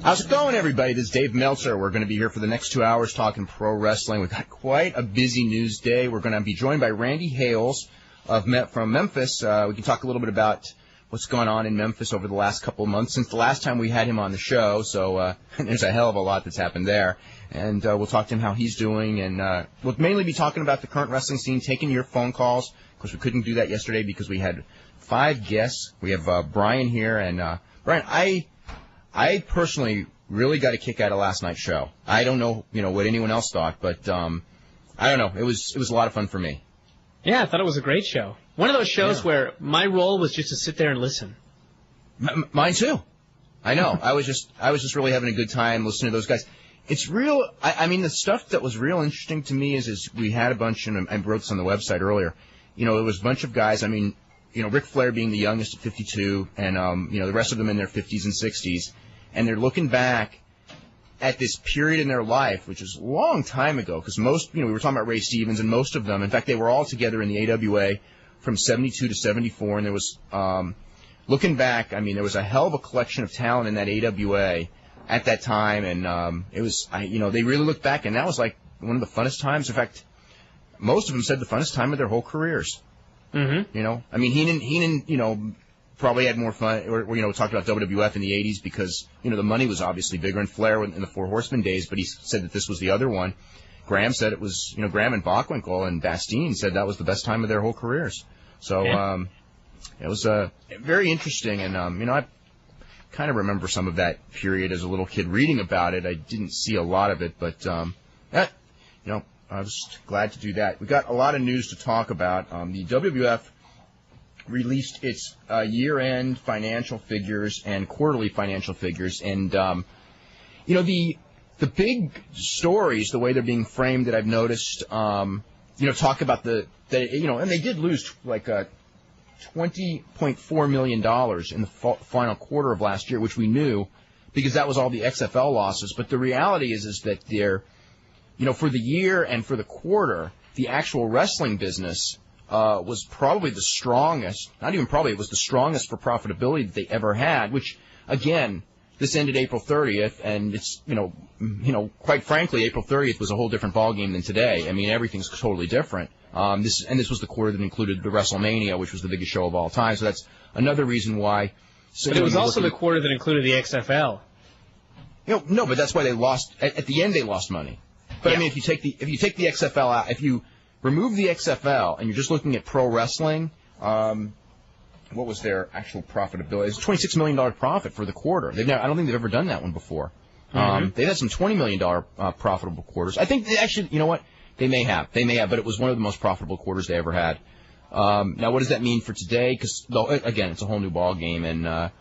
How's it going, everybody? This is Dave Meltzer. We're going to be here for the next 2 hours talking pro wrestling. We've got quite a busy news day. We're going to be joined by Randy Hales from Memphis. We can talk a little bit about what's gone on in Memphis over the last couple of months since the last time we had him on the show. So there's a hell of a lot that's happened there. And we'll talk to him how he's doing. And we'll mainly be talking about the current wrestling scene, taking your phone calls. Of course, we couldn't do that yesterday because we had 5 guests. We have Brian here. And Brian, I personally really got a kick out of last night's show. I don't know, what anyone else thought, but I don't know. It was a lot of fun for me. Yeah, I thought it was a great show. One of those shows where my role was just to sit there and listen. Mine too. I know. I was just really having a good time listening to those guys. It's real. I mean, the stuff that was real interesting to me is we had a bunch, and I wrote this on the website earlier. It was a bunch of guys. I mean, Ric Flair being the youngest at 52, and the rest of them in their 50s and 60s. And they're looking back at this period in their life, which is a long time ago, because most, we were talking about Ray Stevens, and most of them, in fact, they were all together in the AWA from 72 to 74, and there was, looking back, I mean, there was a hell of a collection of talent in that AWA at that time, and it was, they really looked back, and that was like one of the funnest times. In fact, most of them said the funnest time of their whole careers. Mm-hmm. I mean, Heenan, probably had more fun, or talked about WWF in the 80s because, the money was obviously bigger, and Flair in the Four Horsemen days, but he said that this was the other one. Graham said it was, Graham and Bockwinkel and Bastien said that was the best time of their whole careers. So, it was very interesting, and, I kind of remember some of that period as a little kid reading about it. I didn't see a lot of it, but, I was glad to do that. We got a lot of news to talk about. The WWF released its year-end financial figures and quarterly financial figures, and the big stories, the way they're being framed that I've noticed, talk about and they did lose like $20.4 million in the final quarter of last year, which we knew because that was all the XFL losses. But the reality is that they're, for the year and for the quarter, the actual wrestling business was probably the strongest, not even probably, it was the strongest for profitability that they ever had, which, again, this ended April 30th, and it's, quite frankly, April 30th was a whole different ballgame than today. I mean, everything's totally different. This was the quarter that included the WrestleMania, which was the biggest show of all time, so that's another reason why. So, but it was also the quarter that included the XFL. No, but that's why they lost, at the end they lost money. But, yeah. I mean, if you take the XFL out, if you remove the XFL, and you're just looking at pro wrestling, what was their actual profitability? It's a $26 million profit for the quarter. I don't think they've ever done that one before. Mm-hmm. They've had some $20 million profitable quarters. I think they actually, you know what? They may have, but it was one of the most profitable quarters they ever had. Now, what does that mean for today? Because, again, it's a whole new ball game, and,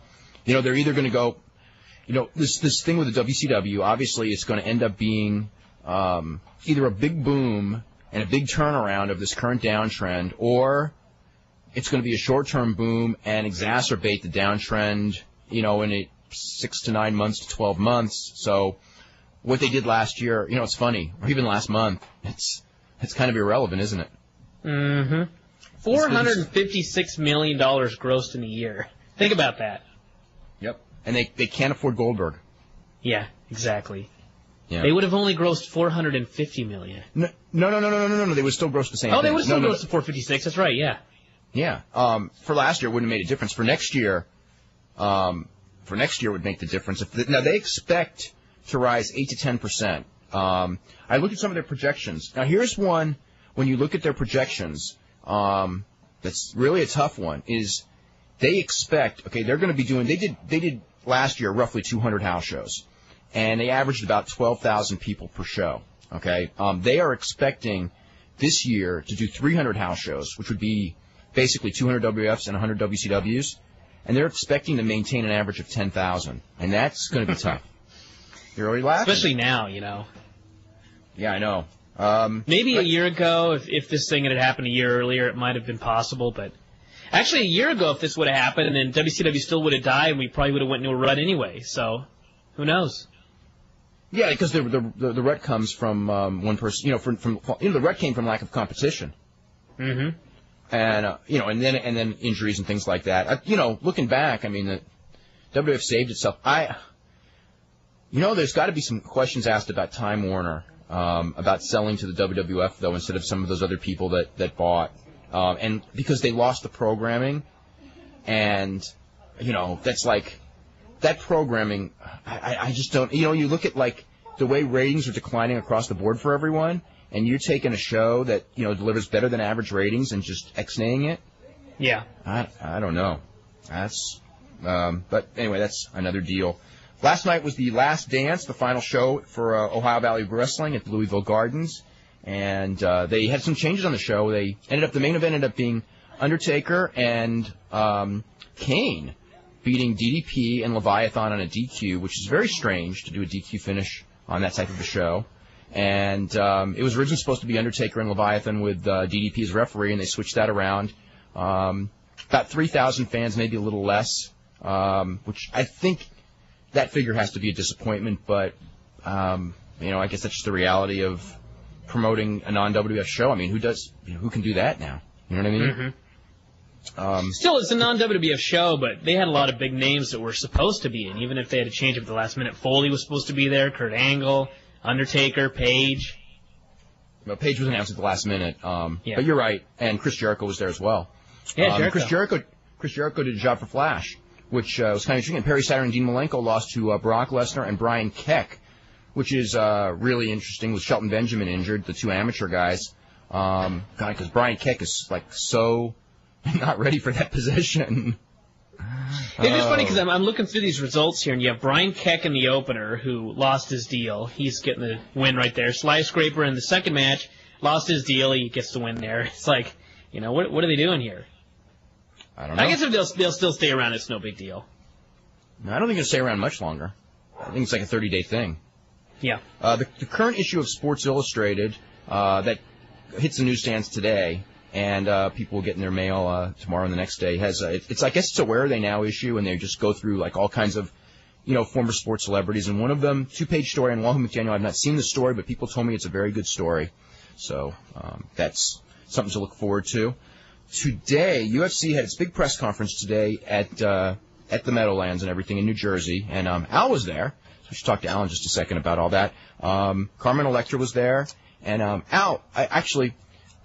they're either going to go, this thing with the WCW, obviously it's going to end up being either a big boom and a big turnaround of this current downtrend, or it's going to be a short-term boom and exacerbate the downtrend, in 6 to 9 months to 12 months. So what they did last year, it's funny, or even last month, it's kind of irrelevant, isn't it? Mm-hmm. $456 million grossed in a year. Think about that. Yep. And they can't afford Goldberg. Yeah, exactly. Yeah. They would have only grossed $450 million. No. They would still gross the same. Oh, thing. They would still gross the $456. That's right. Yeah. Yeah. For last year, it wouldn't have made a difference. For next year, would make the difference. Now they expect to rise 8 to 10%. I looked at some of their projections. Now here's one. When you look at their projections, that's really a tough one. Is they expect? Okay, they're going to be doing. They did last year roughly 200 house shows. And they averaged about 12,000 people per show. Okay, they are expecting this year to do 300 house shows, which would be basically 200 WFs and 100 WCWs, and they're expecting to maintain an average of 10,000, and that's going to be tough. You're already laughing, especially now, Yeah, I know. Maybe a year ago, if this thing had happened a year earlier, it might have been possible, but actually a year ago, if this would have happened, and then WCW still would have died, and we probably would have went into a rut anyway. So, who knows? Yeah, because the rut comes from one person. The rut came from lack of competition. Mm-hmm. And and then injuries and things like that. Looking back, I mean, the WWF saved itself. There's got to be some questions asked about Time Warner, about selling to the WWF, though, instead of some of those other people that bought. And because they lost the programming, and, that's like, that programming, I just don't, you look at, like, the way ratings are declining across the board for everyone, and you're taking a show that, delivers better than average ratings and just X-naying it. Yeah. I don't know. But anyway, that's another deal. Last night was the Last Dance, the final show for Ohio Valley Wrestling at the Louisville Gardens, and they had some changes on the show. The main event ended up being Undertaker and Kane beating DDP and Leviathan on a DQ, which is very strange to do a DQ finish on that type of a show. And it was originally supposed to be Undertaker and Leviathan with DDP as referee, and they switched that around. About 3,000 fans, maybe a little less, which I think that figure has to be a disappointment, but, I guess that's just the reality of promoting a non-WWF show. I mean, who can do that now? You know what I mean? Mm-hmm. Still, it's a non-WWF show, but they had a lot of big names that were supposed to be in, even if they had to change it at the last minute. Foley was supposed to be there, Kurt Angle, Undertaker, Page. Well, Page was announced at the last minute, yeah. But you're right, and Chris Jericho was there as well. Yeah, Jericho. Chris Jericho did a job for Flash, which was kind of interesting. And Perry Saturn and Dean Malenko lost to Brock Lesnar and Brian Keck, which is really interesting with Shelton Benjamin injured, the two amateur guys. Because Brian Keck is like so not ready for that position. It's just funny because I'm looking through these results here, and you have Brian Keck in the opener who lost his deal. He's getting the win right there. Skyscraper in the second match lost his deal. He gets the win there. It's like, what are they doing here? I don't know. I guess if they'll still stay around, it's no big deal. No, I don't think it'll stay around much longer. I think it's like a 30-day thing. Yeah. The current issue of Sports Illustrated that hits the newsstands today, and people will get in their mail tomorrow and the next day, has it's I guess it's a Where Are They Now issue, and they just go through like all kinds of former sports celebrities, and one of them, 2-page story on Wahoo McDaniel. I've not seen the story, but people told me it's a very good story, so that's something to look forward to. Today, UFC had its big press conference today at the Meadowlands and everything in New Jersey, and Al was there. So we should talk to Al in just a second about all that. Carmen Electra was there, and Al,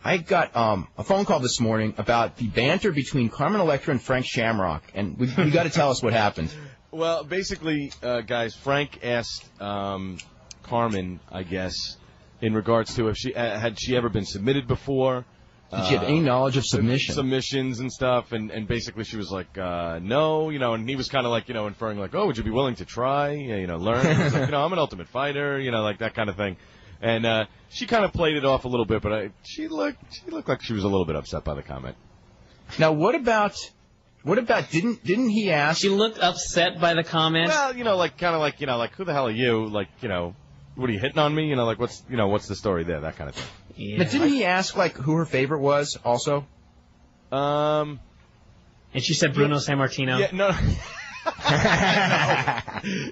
I got a phone call this morning about the banter between Carmen Electra and Frank Shamrock, and we got to tell us what happened. Well, basically, guys, Frank asked Carmen, I guess, in regards to if she had she ever been submitted before. Did she have any knowledge of submissions and stuff? And basically she was like, no, and he was kind of like, inferring like, oh, would you be willing to try, learn? He was like, I'm an Ultimate Fighter, like that kind of thing. And she kind of played it off a little bit, but she looked like she was a little bit upset by the comment. Now, what about didn't he ask? She looked upset by the comment. Well, like who the hell are you? Like, what are you hitting on me? Like what's the story there? That kind of thing. Yeah. But didn't he ask like who her favorite was also? And she said Bruno Sammartino. Yeah, no.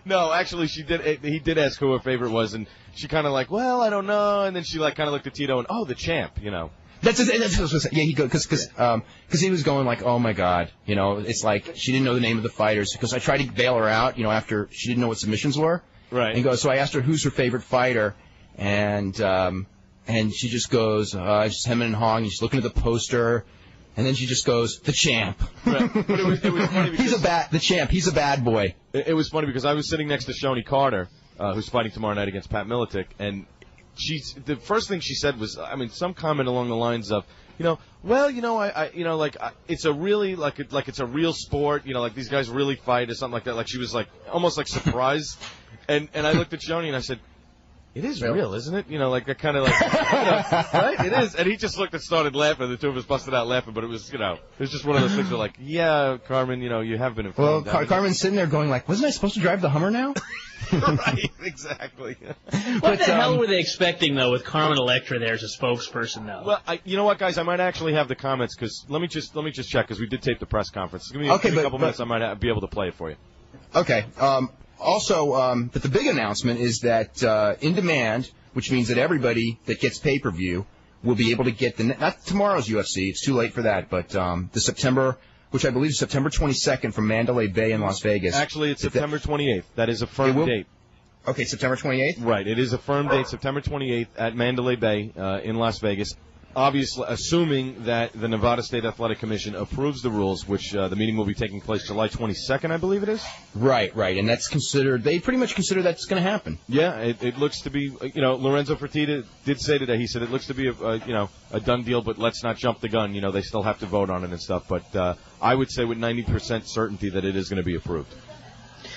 No, actually, she did. He did ask who her favorite was, and she kind of like, well, I don't know, and then she like kind of looked at Tito and, oh, the champ, That's what I was gonna say. Yeah, he because he was going like, oh my God, it's like she didn't know the name of the fighters because I tried to bail her out, after she didn't know what submissions were. Right. And he goes, so I asked her who's her favorite fighter, and she just goes, just hemming and hawing. She's looking at the poster, and then she just goes, the champ. Right. But it was funny because the champ. He's a bad boy. It was funny because I was sitting next to Shoni Carter, who's fighting tomorrow night against Pat Militic, and the first thing she said was, some comment along the lines of, it's a really like it's a real sport, like these guys really fight or something like that. Like she was like almost like surprised, and I looked at Shoni and I said, it is real, isn't it? Like that kind of like, right? It is. And he just looked and started laughing. The two of us busted out laughing, but it was, it was just one of those things where like, yeah, Carmen, you have been informed. Well, Carmen's sitting there going like, wasn't I supposed to drive the Hummer now? Right, exactly. What the hell were they expecting, though, with Carmen Electra there as a spokesperson, though? Well, you know what, guys? I might actually have the comments, because let me just check, because we did tape the press conference. Give me a couple minutes, I might be able to play it for you. Okay. Also, but the big announcement is that In Demand, which means that everybody that gets pay-per-view will be able to get not tomorrow's UFC, it's too late for that, but the September, which I believe is September 22nd from Mandalay Bay in Las Vegas. Actually, it's September 28th. That is a firm date. Okay, September 28th? Right. It is a firm date, September 28th at Mandalay Bay in Las Vegas. Obviously, assuming that the Nevada State Athletic Commission approves the rules, which the meeting will be taking place July 22nd, I believe it is. Right. And that's considered, they pretty much consider that's going to happen. Yeah, it looks to be, Lorenzo Fertitta did say today, he said it looks to be a done deal, but let's not jump the gun. They still have to vote on it and stuff. But I would say with 90% certainty that it is going to be approved.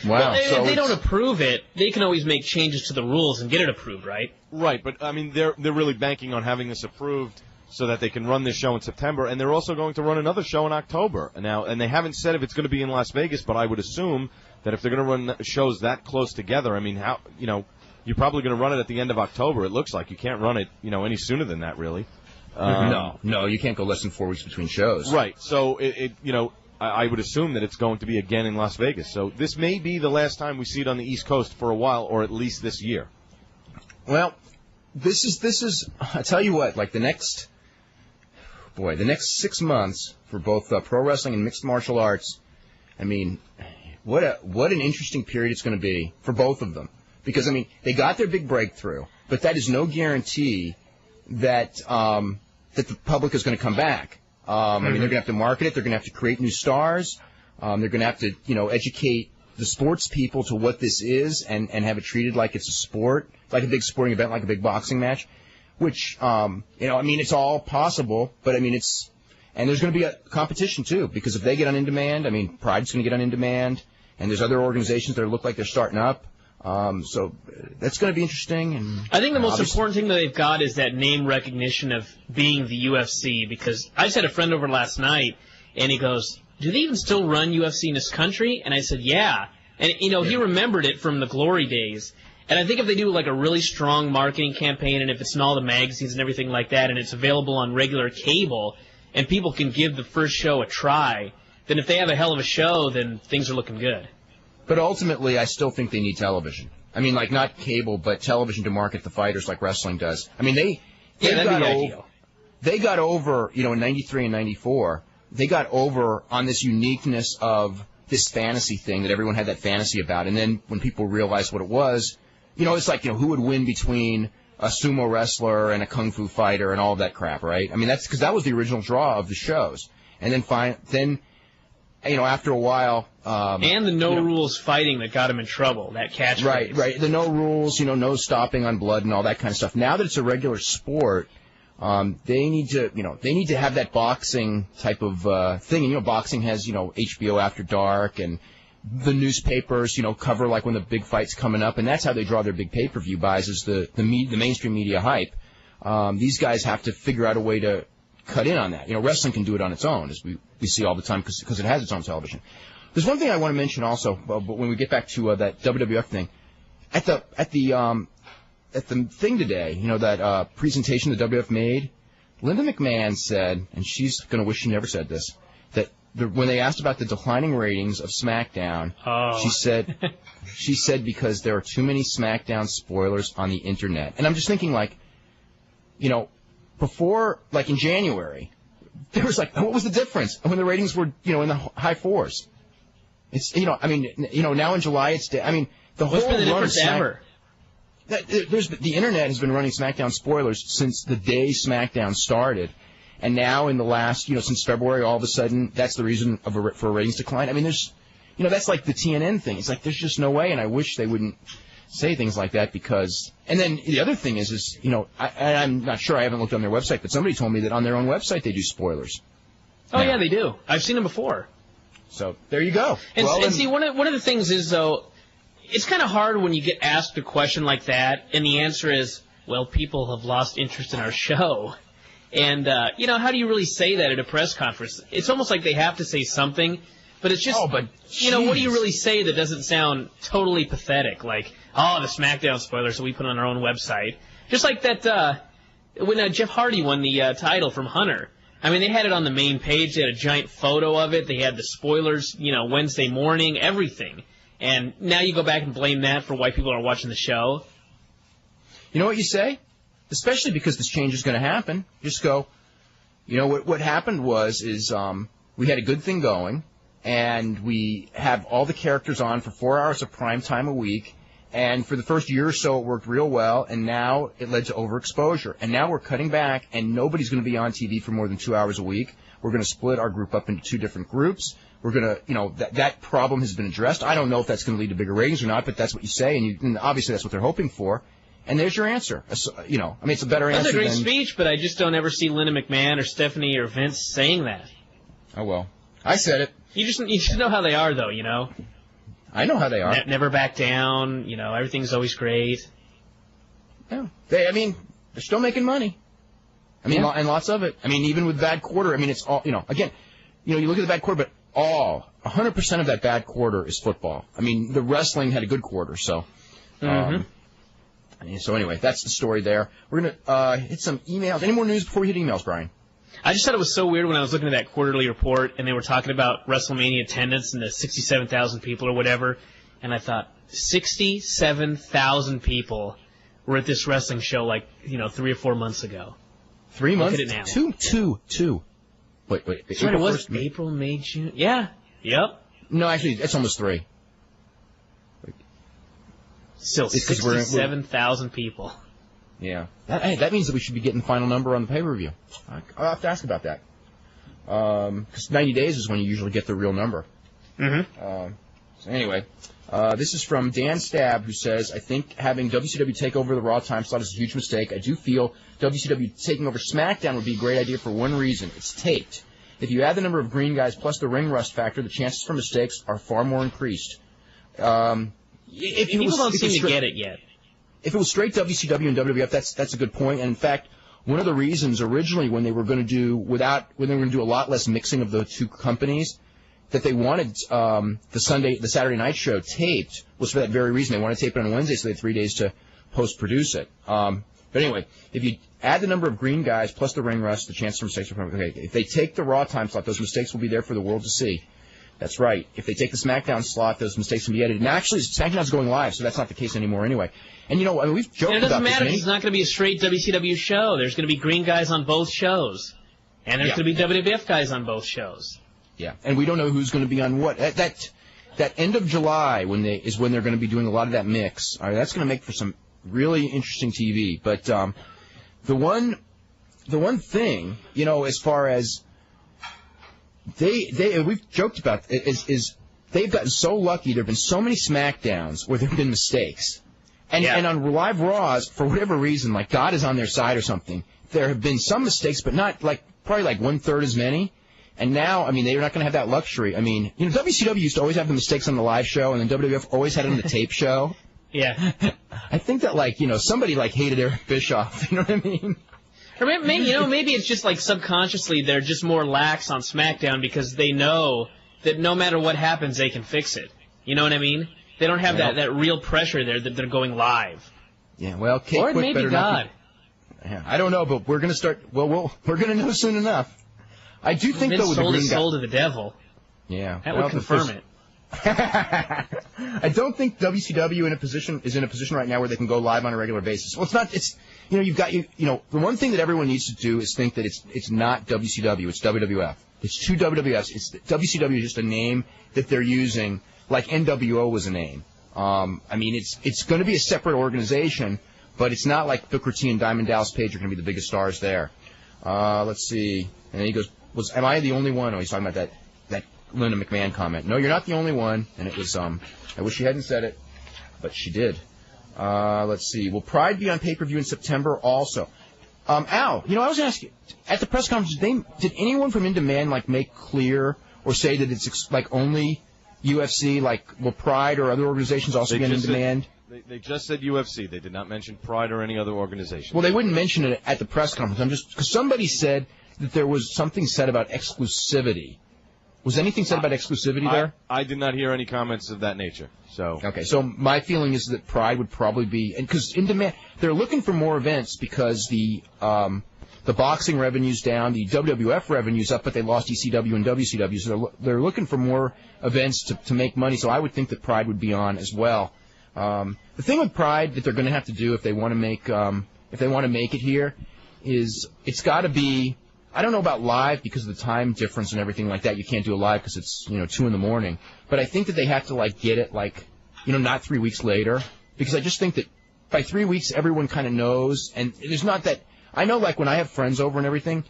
Wow. Well, if they don't approve it, they can always make changes to the rules and get it approved, right? Right, but I mean, they're really banking on having this approved so that they can run this show in September, and they're also going to run another show in October. Now, and they haven't said if it's going to be in Las Vegas, but I would assume that if they're going to run shows that close together, I mean, you're probably going to run it at the end of October. It looks like you can't run it, any sooner than that, really. No, you can't go less than 4 weeks between shows. Right. So I would assume that it's going to be again in Las Vegas. So this may be the last time we see it on the East Coast for a while, or at least this year. Well, this is. I tell you what, like the next 6 months for both pro wrestling and mixed martial arts. I mean, what an interesting period it's going to be for both of them. Because I mean, they got their big breakthrough, but that is no guarantee that that the public is going to come back. I mean, they're going to have to market it. They're going to have to create new stars. They're going to have to, educate the sports people to what this is and have it treated like it's a sport, like a big sporting event, like a big boxing match, which, I mean, it's all possible, but I mean, and there's going to be a competition too, because if they get on In Demand, I mean, Pride's going to get on In Demand, and there's other organizations that look like they're starting up. So that's going to be interesting. And I think the most important thing that they've got is that name recognition of being the UFC, because I just had a friend over last night, and he goes, do they even still run UFC in this country? And I said, yeah. And, he remembered it from the glory days. And I think if they do like a really strong marketing campaign, and if it's in all the magazines and everything like that, and it's available on regular cable, and people can give the first show a try, then if they have a hell of a show, then things are looking good. But ultimately, I still think they need television. I mean, like, not cable, but television to market the fighters like wrestling does. I mean, they got over, in 93 and 94, they got over on this uniqueness of this fantasy thing that everyone had that fantasy about. And then when people realized what it was, it's like, who would win between a sumo wrestler and a kung fu fighter and all of that crap, right? I mean, that's because that was the original draw of the shows. And then after a while... and the no-rules fighting that got him in trouble, that catchphrase. Right. The no rules, no stopping on blood and all that kind of stuff. Now that it's a regular sport, they need to have that boxing type of thing. And, boxing has, HBO After Dark, and the newspapers, cover like when the big fight's coming up. And that's how they draw their big pay-per-view buys, is the mainstream media hype. These guys have to figure out a way to cut in on that. Wrestling can do it on its own, as we see all the time, because it has its own television. There's one thing I want to mention also, but when we get back to that WWF thing, at the thing today, that presentation the WWF made, Linda McMahon said, and she's going to wish she never said this, that when they asked about the declining ratings of SmackDown, she said because there are too many SmackDown spoilers on the internet. And I'm just thinking, like, before, like in January, there was like, what was the difference when the ratings were, in the high fours? It's, now in July the whole been the difference ever? The internet has been running SmackDown spoilers since the day SmackDown started, and now in the last, since February, all of a sudden, that's the reason for a ratings decline. I mean, there's, that's like the TNN thing. It's like there's just no way, and I wish they wouldn't say things like that because. And then the other thing is I'm not sure, I haven't looked on their website, but somebody told me that on their own website they do spoilers. Oh yeah, they do. I've seen them before. So there you go. And see, one of the things is, though, it's kind of hard when you get asked a question like that, and the answer is, well, people have lost interest in our show. And, how do you really say that at a press conference? It's almost like they have to say something, but it's just, what do you really say that doesn't sound totally pathetic? Like, the SmackDown spoiler, so we put it on our own website. Just like that, when Jeff Hardy won the title from Hunter. I mean, they had it on the main page. They had a giant photo of it. They had the spoilers, Wednesday morning, everything. And now you go back and blame that for why people are watching the show. You know what you say? Especially because this change is going to happen. Just go, what happened is we had a good thing going, and we have all the characters on for 4 hours of prime time a week, And for the first year or so, it worked real well, and now it led to overexposure. And now we're cutting back, and nobody's going to be on TV for more than 2 hours a week. We're going to split our group up into 2 different groups. We're going to, that problem has been addressed. I don't know if that's going to lead to bigger ratings or not, but that's what you say, and obviously that's what they're hoping for. And there's your answer. It's a better answer. That's a great than... speech, but I just don't ever see Linda McMahon or Stephanie or Vince saying that. Oh, well. I said it. You just know how they are, though, I know how they are. Never back down. Everything's always great. Yeah. They're still making money. And lots of it. Even with bad quarter, it's all, again, you look at the bad quarter, but 100% of that bad quarter is football. The wrestling had a good quarter, so. So anyway, that's the story there. We're going to hit some emails. Any more news before we hit emails, Brian? I just thought it was so weird when I was looking at that quarterly report and they were talking about WrestleMania attendance and the 67,000 people or whatever, and I thought 67,000 people were at this wrestling show 3 or 4 months ago. 3 months? Look at it now. Two. Wait. That's right, it was April, May, June. Yeah. Yep. No, actually, it's almost 3. Still 67,000 people. Yeah. That means that we should be getting the final number on the pay-per-view. I'll have to ask about that. Because 90 days is when you usually get the real number. Mm-hmm. So anyway, this is from Dan Stab, who says, I think having WCW take over the Raw time slot is a huge mistake. I do feel WCW taking over SmackDown would be a great idea for one reason. It's taped. If you add the number of green guys plus the ring rust factor, the chances for mistakes are far more increased. People don't seem to get it yet. If it was straight WCW and WWF, that's a good point. And in fact, one of the reasons originally when they were going to do a lot less mixing of the two companies, that they wanted the Saturday night show taped was for that very reason. They wanted to tape it on Wednesday, so they had 3 days to post-produce it. But anyway, if you add the number of green guys plus the ring rust, the chance for mistakes are okay. If they take the Raw time slot, those mistakes will be there for the world to see. That's right. If they take the SmackDown slot, those mistakes can be edited. And actually, SmackDown's going live, so that's not the case anymore anyway. And we've joked about this. It doesn't matter. It's not going to be a straight WCW show. There's going to be green guys on both shows. And there's going to be WWF guys on both shows. Yeah. And we don't know who's going to be on what. That end of July is when they're going to be doing a lot of that mix. All right, that's going to make for some really interesting TV. But the one thing, as far as we've joked about is they've gotten so lucky. There have been so many SmackDowns where there have been mistakes. And on live Raws, for whatever reason, like God is on their side or something, there have been some mistakes, but not probably 1/3 as many. And now, they're not going to have that luxury. WCW used to always have the mistakes on the live show, and then WWF always had it on the tape show. Yeah. I think that, somebody hated Eric Bischoff. You know what I mean? Or maybe it's just subconsciously they're just more lax on SmackDown because they know that no matter what happens, they can fix it. You know what I mean? They don't have that real pressure there that they're going live. Yeah, well, or it may be God. Yeah, I don't know, but we're going to start. Well, we're going to know soon enough. I do think Vince though with the sold green his guy, soul to the devil. Yeah, that would confirm it. I don't think WCW is in a position right now where they can go live on a regular basis. Well, it's not. It's the one thing that everyone needs to do is think that it's not WCW, it's WWF. It's two WWFs. It's WCW is just a name that they're using, like NWO was a name. It's going to be a separate organization, but it's not like Booker T and Diamond Dallas Page are going to be the biggest stars there. Let's see. And then he goes, am I the only one? Oh, he's talking about that Linda McMahon comment. No, you're not the only one. And it was, I wish she hadn't said it, but she did. Let's see. Will Pride be on pay-per-view in September also? Al, I was going to ask you, at the press conference, did anyone from In Demand, make clear or say that it's, only UFC, will Pride or other organizations also be on In Demand? They just said UFC. They did not mention Pride or any other organization. Well, they wouldn't mention it at the press conference. Because somebody said that there was something said about exclusivity. Was anything said about exclusivity there? I did not hear any comments of that nature. So okay, so my feeling is that Pride would probably be, and because In Demand, they're looking for more events because the boxing revenue's down, the WWF revenue's up, but they lost ECW and WCW, so they're looking for more events to make money. So I would think that Pride would be on as well. The thing with Pride that they're going to have to do if they want to make it here is it's got to be. I don't know about live because of the time difference and everything like that. You can't do it live because it's 2 a.m. But I think that they have to get it not 3 weeks later. because I just think that by 3 weeks everyone kind of knows, and there's not that. I know, like when I have friends over and everything,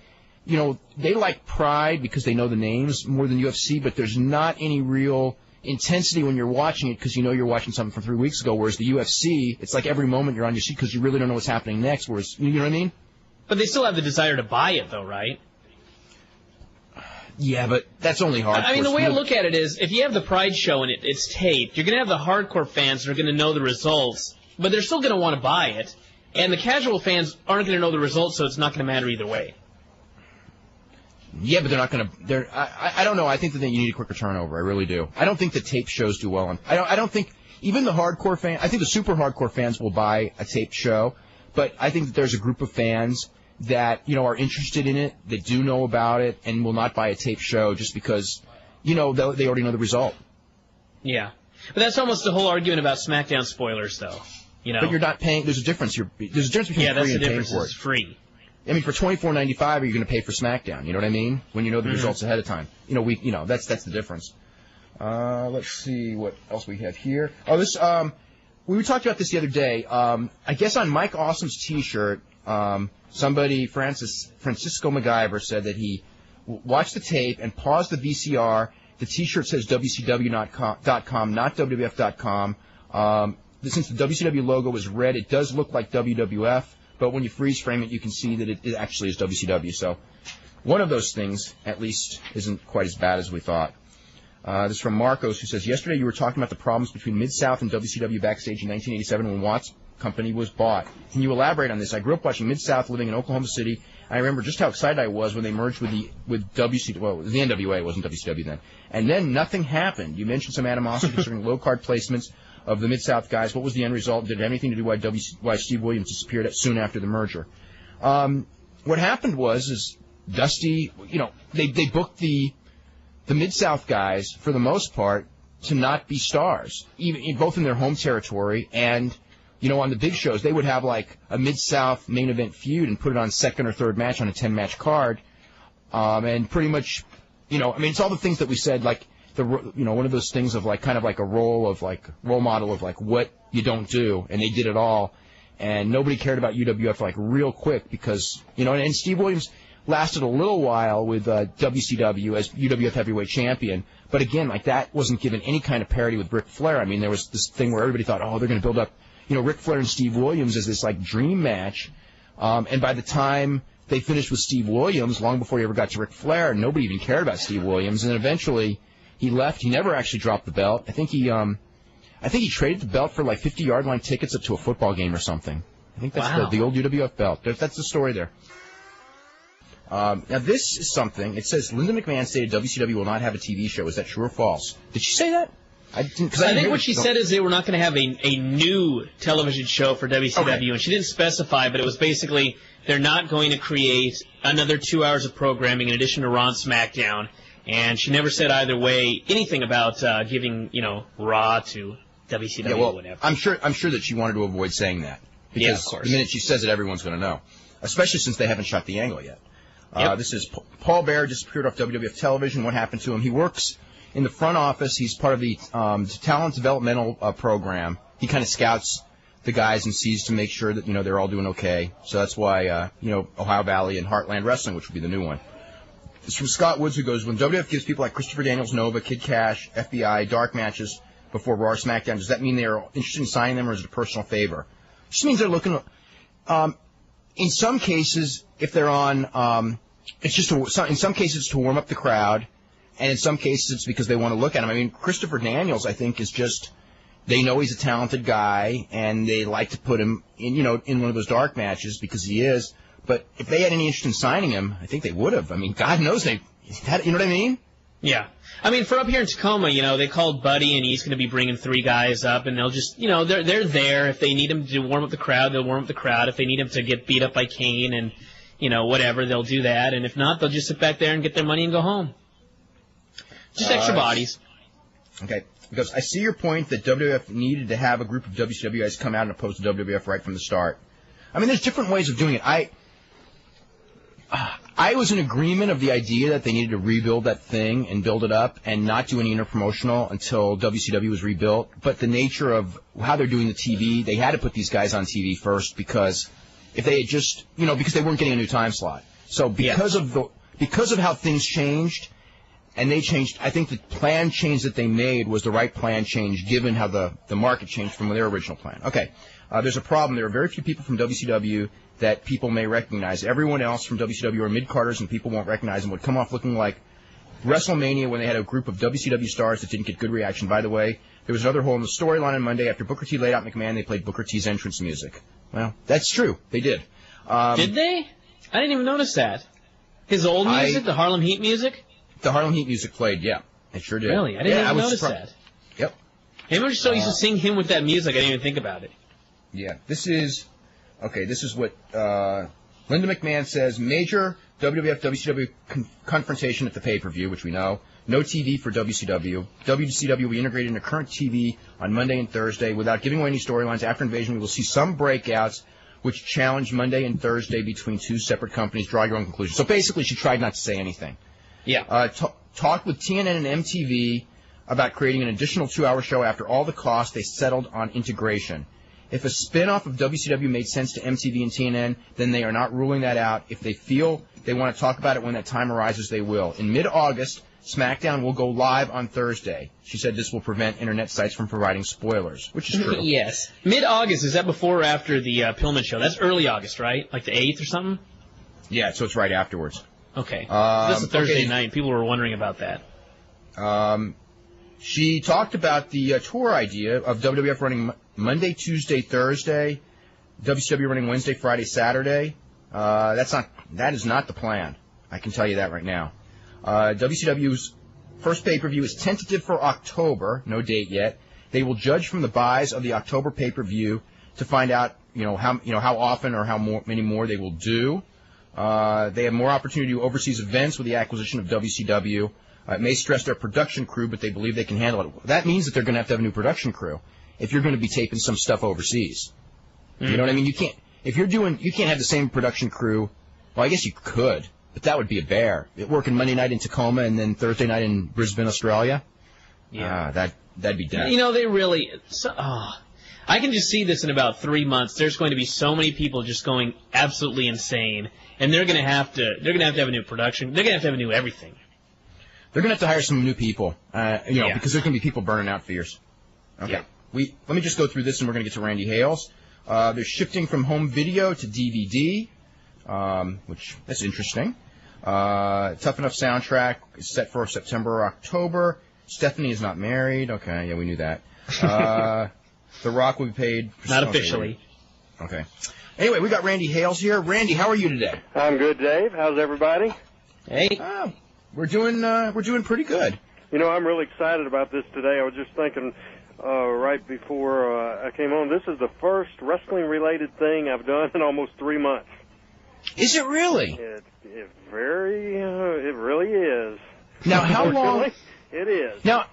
they like Pride because they know the names more than UFC, but there's not any real intensity when you're watching it because you're watching something from 3 weeks ago, whereas the UFC, it's like every moment you're on your seat because you really don't know what's happening next, whereas, you know what I mean? But they still have the desire to buy it, though, right? Yeah, but that's only hard. I mean, the way I look at it is, if you have the Pride show and it's taped, you're going to have the hardcore fans that are going to know the results, but they're still going to want to buy it, and the casual fans aren't going to know the results, so it's not going to matter either way. Yeah, but they're not going to. I don't know. I think that you need a quicker turnover. I really do. I don't think the tape shows do well. I don't think even the hardcore fans. I think the super hardcore fans will buy a taped show, but I think that there's a group of fans that are interested in it, that do know about it, and will not buy a taped show just because they already know the result. Yeah, but that's almost the whole argument about SmackDown spoilers, though. But you're not paying. There's a difference. There's a difference between free and paying for it. It's free. I mean, for $24.95, are you going to pay for SmackDown? You know what I mean? When you know the results ahead of time. That's the difference. Let's see what else we have here. Oh, this. We talked about this the other day. I guess on Mike Awesome's T-shirt, somebody, Francisco MacGyver, said that he watched the tape and paused the VCR. The T-shirt says WCW.com, not WWF.com. Since the WCW logo is red, it does look like WWF. But when you freeze frame it, you can see that it actually is WCW. So one of those things, at least, isn't quite as bad as we thought. This is from Marcos, who says, yesterday you were talking about the problems between Mid-South and WCW backstage in 1987 when Watts Company was bought. Can you elaborate on this? I grew up watching Mid-South living in Oklahoma City. I remember just how excited I was when they merged with WCW. Well, the NWA, it wasn't WCW then. And then nothing happened. You mentioned some animosity concerning low-card placements of the Mid-South guys. What was the end result? Did it have anything to do why Steve Williams disappeared soon after the merger? What happened was Dusty, they booked the Mid-South guys, for the most part, to not be stars, both in their home territory and, on the big shows. They would have, like, a Mid-South main event feud and put it on second or third match on a 10-match card. And pretty much, it's all the things that we said, like, one of those things of like kind of like a role model of like what you don't do, and they did it all, and nobody cared about UWF like real quick because and Steve Williams lasted a little while with WCW as UWF Heavyweight Champion, but again, like that wasn't given any kind of parity with Ric Flair. I mean, there was this thing where everybody thought, they're going to build up Ric Flair and Steve Williams as this like dream match, and by the time they finished with Steve Williams, long before he ever got to Ric Flair, nobody even cared about Steve Williams, and then eventually he left. He never actually dropped the belt. I think he traded the belt for like 50-yard line tickets up to a football game or something. I think that's the old UWF belt. That's the story there. Now this is something. It says Linda McMahon stated WCW will not have a TV show. Is that true or false? Did she say that? I think what she said is they were not going to have a new television show for WCW, okay. And she didn't specify, but it was basically they're not going to create another 2 hours of programming in addition to Raw and SmackDown. And she never said either way anything about giving, Raw to WCW or whatever. I'm sure that she wanted to avoid saying that. Because of course. The minute she says it, everyone's going to know. Especially since they haven't shot the angle yet. Yep. This is Paul Bearer disappeared off WWF television. What happened to him? He works in the front office. He's part of the talent developmental program. He kind of scouts the guys and sees to make sure that, they're all doing okay. So that's why, Ohio Valley and Heartland Wrestling, which would be the new one. It's from Scott Woods, who goes, when WWF gives people like Christopher Daniels, Nova, Kid Cash, FBI, dark matches before Raw or SmackDown, does that mean they are interested in signing them, or is it a personal favor? It just means they're looking. In some cases, if they're on, it's just in some cases to warm up the crowd, and in some cases it's because they want to look at him. I mean, Christopher Daniels, I think, is just they know he's a talented guy, and they like to put him in, in one of those dark matches because he is. But if they had any interest in signing him, I think they would have. I mean, God knows you know what I mean? Yeah. I mean, for up here in Tacoma, they called Buddy, and he's going to be bringing 3 guys up, and they'll just, they're there. If they need him to warm up the crowd, they'll warm up the crowd. If they need him to get beat up by Kane and, whatever, they'll do that. And if not, they'll just sit back there and get their money and go home. Just extra bodies. Okay. Because I see your point that WWF needed to have a group of WCW guys come out and oppose the WWF right from the start. I mean, there's different ways of doing it. I was in agreement of the idea that they needed to rebuild that thing and build it up and not do any interpromotional until WCW was rebuilt. But the nature of how they're doing the TV, they had to put these guys on TV first because if they had just, because they weren't getting a new time slot. So because of how things changed, and they changed, I think the plan change that they made was the right plan change given how the market changed from their original plan. Okay, there's a problem. There are very few people from WCW that people may recognize. Everyone else from WCW are mid-carders, and people won't recognize them, would come off looking like WrestleMania when they had a group of WCW stars that didn't get good reaction. By the way, there was another hole in the storyline on Monday. After Booker T laid out McMahon, they played Booker T's entrance music. Well, that's true. They did. Did they? I didn't even notice that. His old music, the Harlem Heat music? The Harlem Heat music played, yeah. It sure did. Really? I didn't even notice that. Yep. Maybe we're so used to seeing him with that music, I didn't even think about it. Yeah. This is what Linda McMahon says. Major WWF-WCW confrontation at the pay-per-view, which we know. No TV for WCW. WCW will be integrated into current TV on Monday and Thursday. Without giving away any storylines, after Invasion, we will see some breakouts which challenge Monday and Thursday between two separate companies. Draw your own conclusion. So basically, she tried not to say anything. Yeah. Talked with TNN and MTV about creating an additional 2-hour show after all the costs. They settled on integration. If a spin-off of WCW made sense to MTV and TNN, then they are not ruling that out. If they feel they want to talk about it when that time arises, they will. In mid-August, SmackDown will go live on Thursday. She said this will prevent Internet sites from providing spoilers, which is true. Yes. Mid-August, is that before or after the Pillman show? That's early August, right? Like the 8th or something? Yeah, so it's right afterwards. Okay. This is a Thursday night. People were wondering about that. She talked about the tour idea of WWF running Monday, Tuesday, Thursday, WCW running Wednesday, Friday, Saturday. That is not the plan. I can tell you that right now. WCW's first pay-per-view is tentative for October, no date yet. They will judge from the buys of the October pay-per-view to find out, how often or many more they will do. They have more opportunity to do overseas events with the acquisition of WCW. It may stress their production crew, but they believe they can handle it. That means that they're going to have a new production crew if you're going to be taping some stuff overseas. You know what I mean? You can't have the same production crew. Well, I guess you could, but that would be a bear. Working Monday night in Tacoma and then Thursday night in Brisbane, Australia. Yeah, that'd be death. They really. I can just see this in about 3 months. There's going to be so many people just going absolutely insane, and they're going to have to have a new production. They're going to have a new everything. They're going to have to hire some new people, because there's going to be people burning out fierce. Okay. Yeah. Let me just go through this, and we're going to get to Randy Hales. They're shifting from home video to DVD, which that's interesting. Tough Enough soundtrack is set for September or October. Stephanie is not married. Okay, yeah, we knew that. The Rock will be paid. Not officially. Okay. Anyway, we got Randy Hales here. Randy, how are you today? I'm good, Dave. How's everybody? Hey. We're doing pretty good. I'm really excited about this today. I was just thinking right before I came on, this is the first wrestling-related thing I've done in almost 3 months. Is it really? It really is. Now, how long? It is. Now,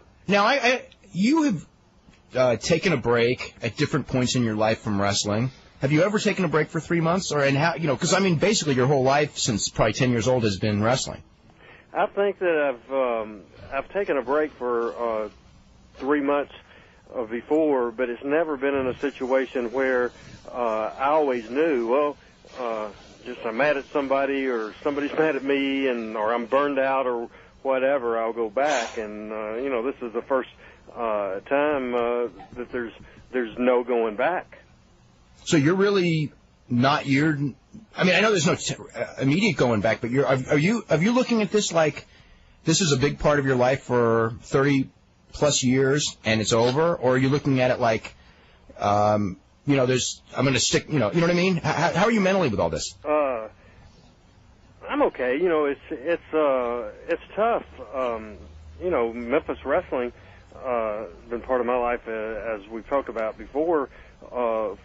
you have taken a break at different points in your life from wrestling. Have you ever taken a break for 3 months, because basically your whole life since probably 10 years old has been wrestling. I think that I've taken a break for 3 months before, but it's never been in a situation where I always knew, just I'm mad at somebody or somebody's mad at me or I'm burned out or whatever, I'll go back. And, this is the first time that there's no going back. So you're really not I know there's no immediate going back, but are you looking at this like this is a big part of your life for 30 plus years and it's over, or are you looking at it like I'm going to stick, you know what I mean? How are you mentally with all this? I'm okay. It's tough. Memphis wrestling been part of my life as we've talked about before.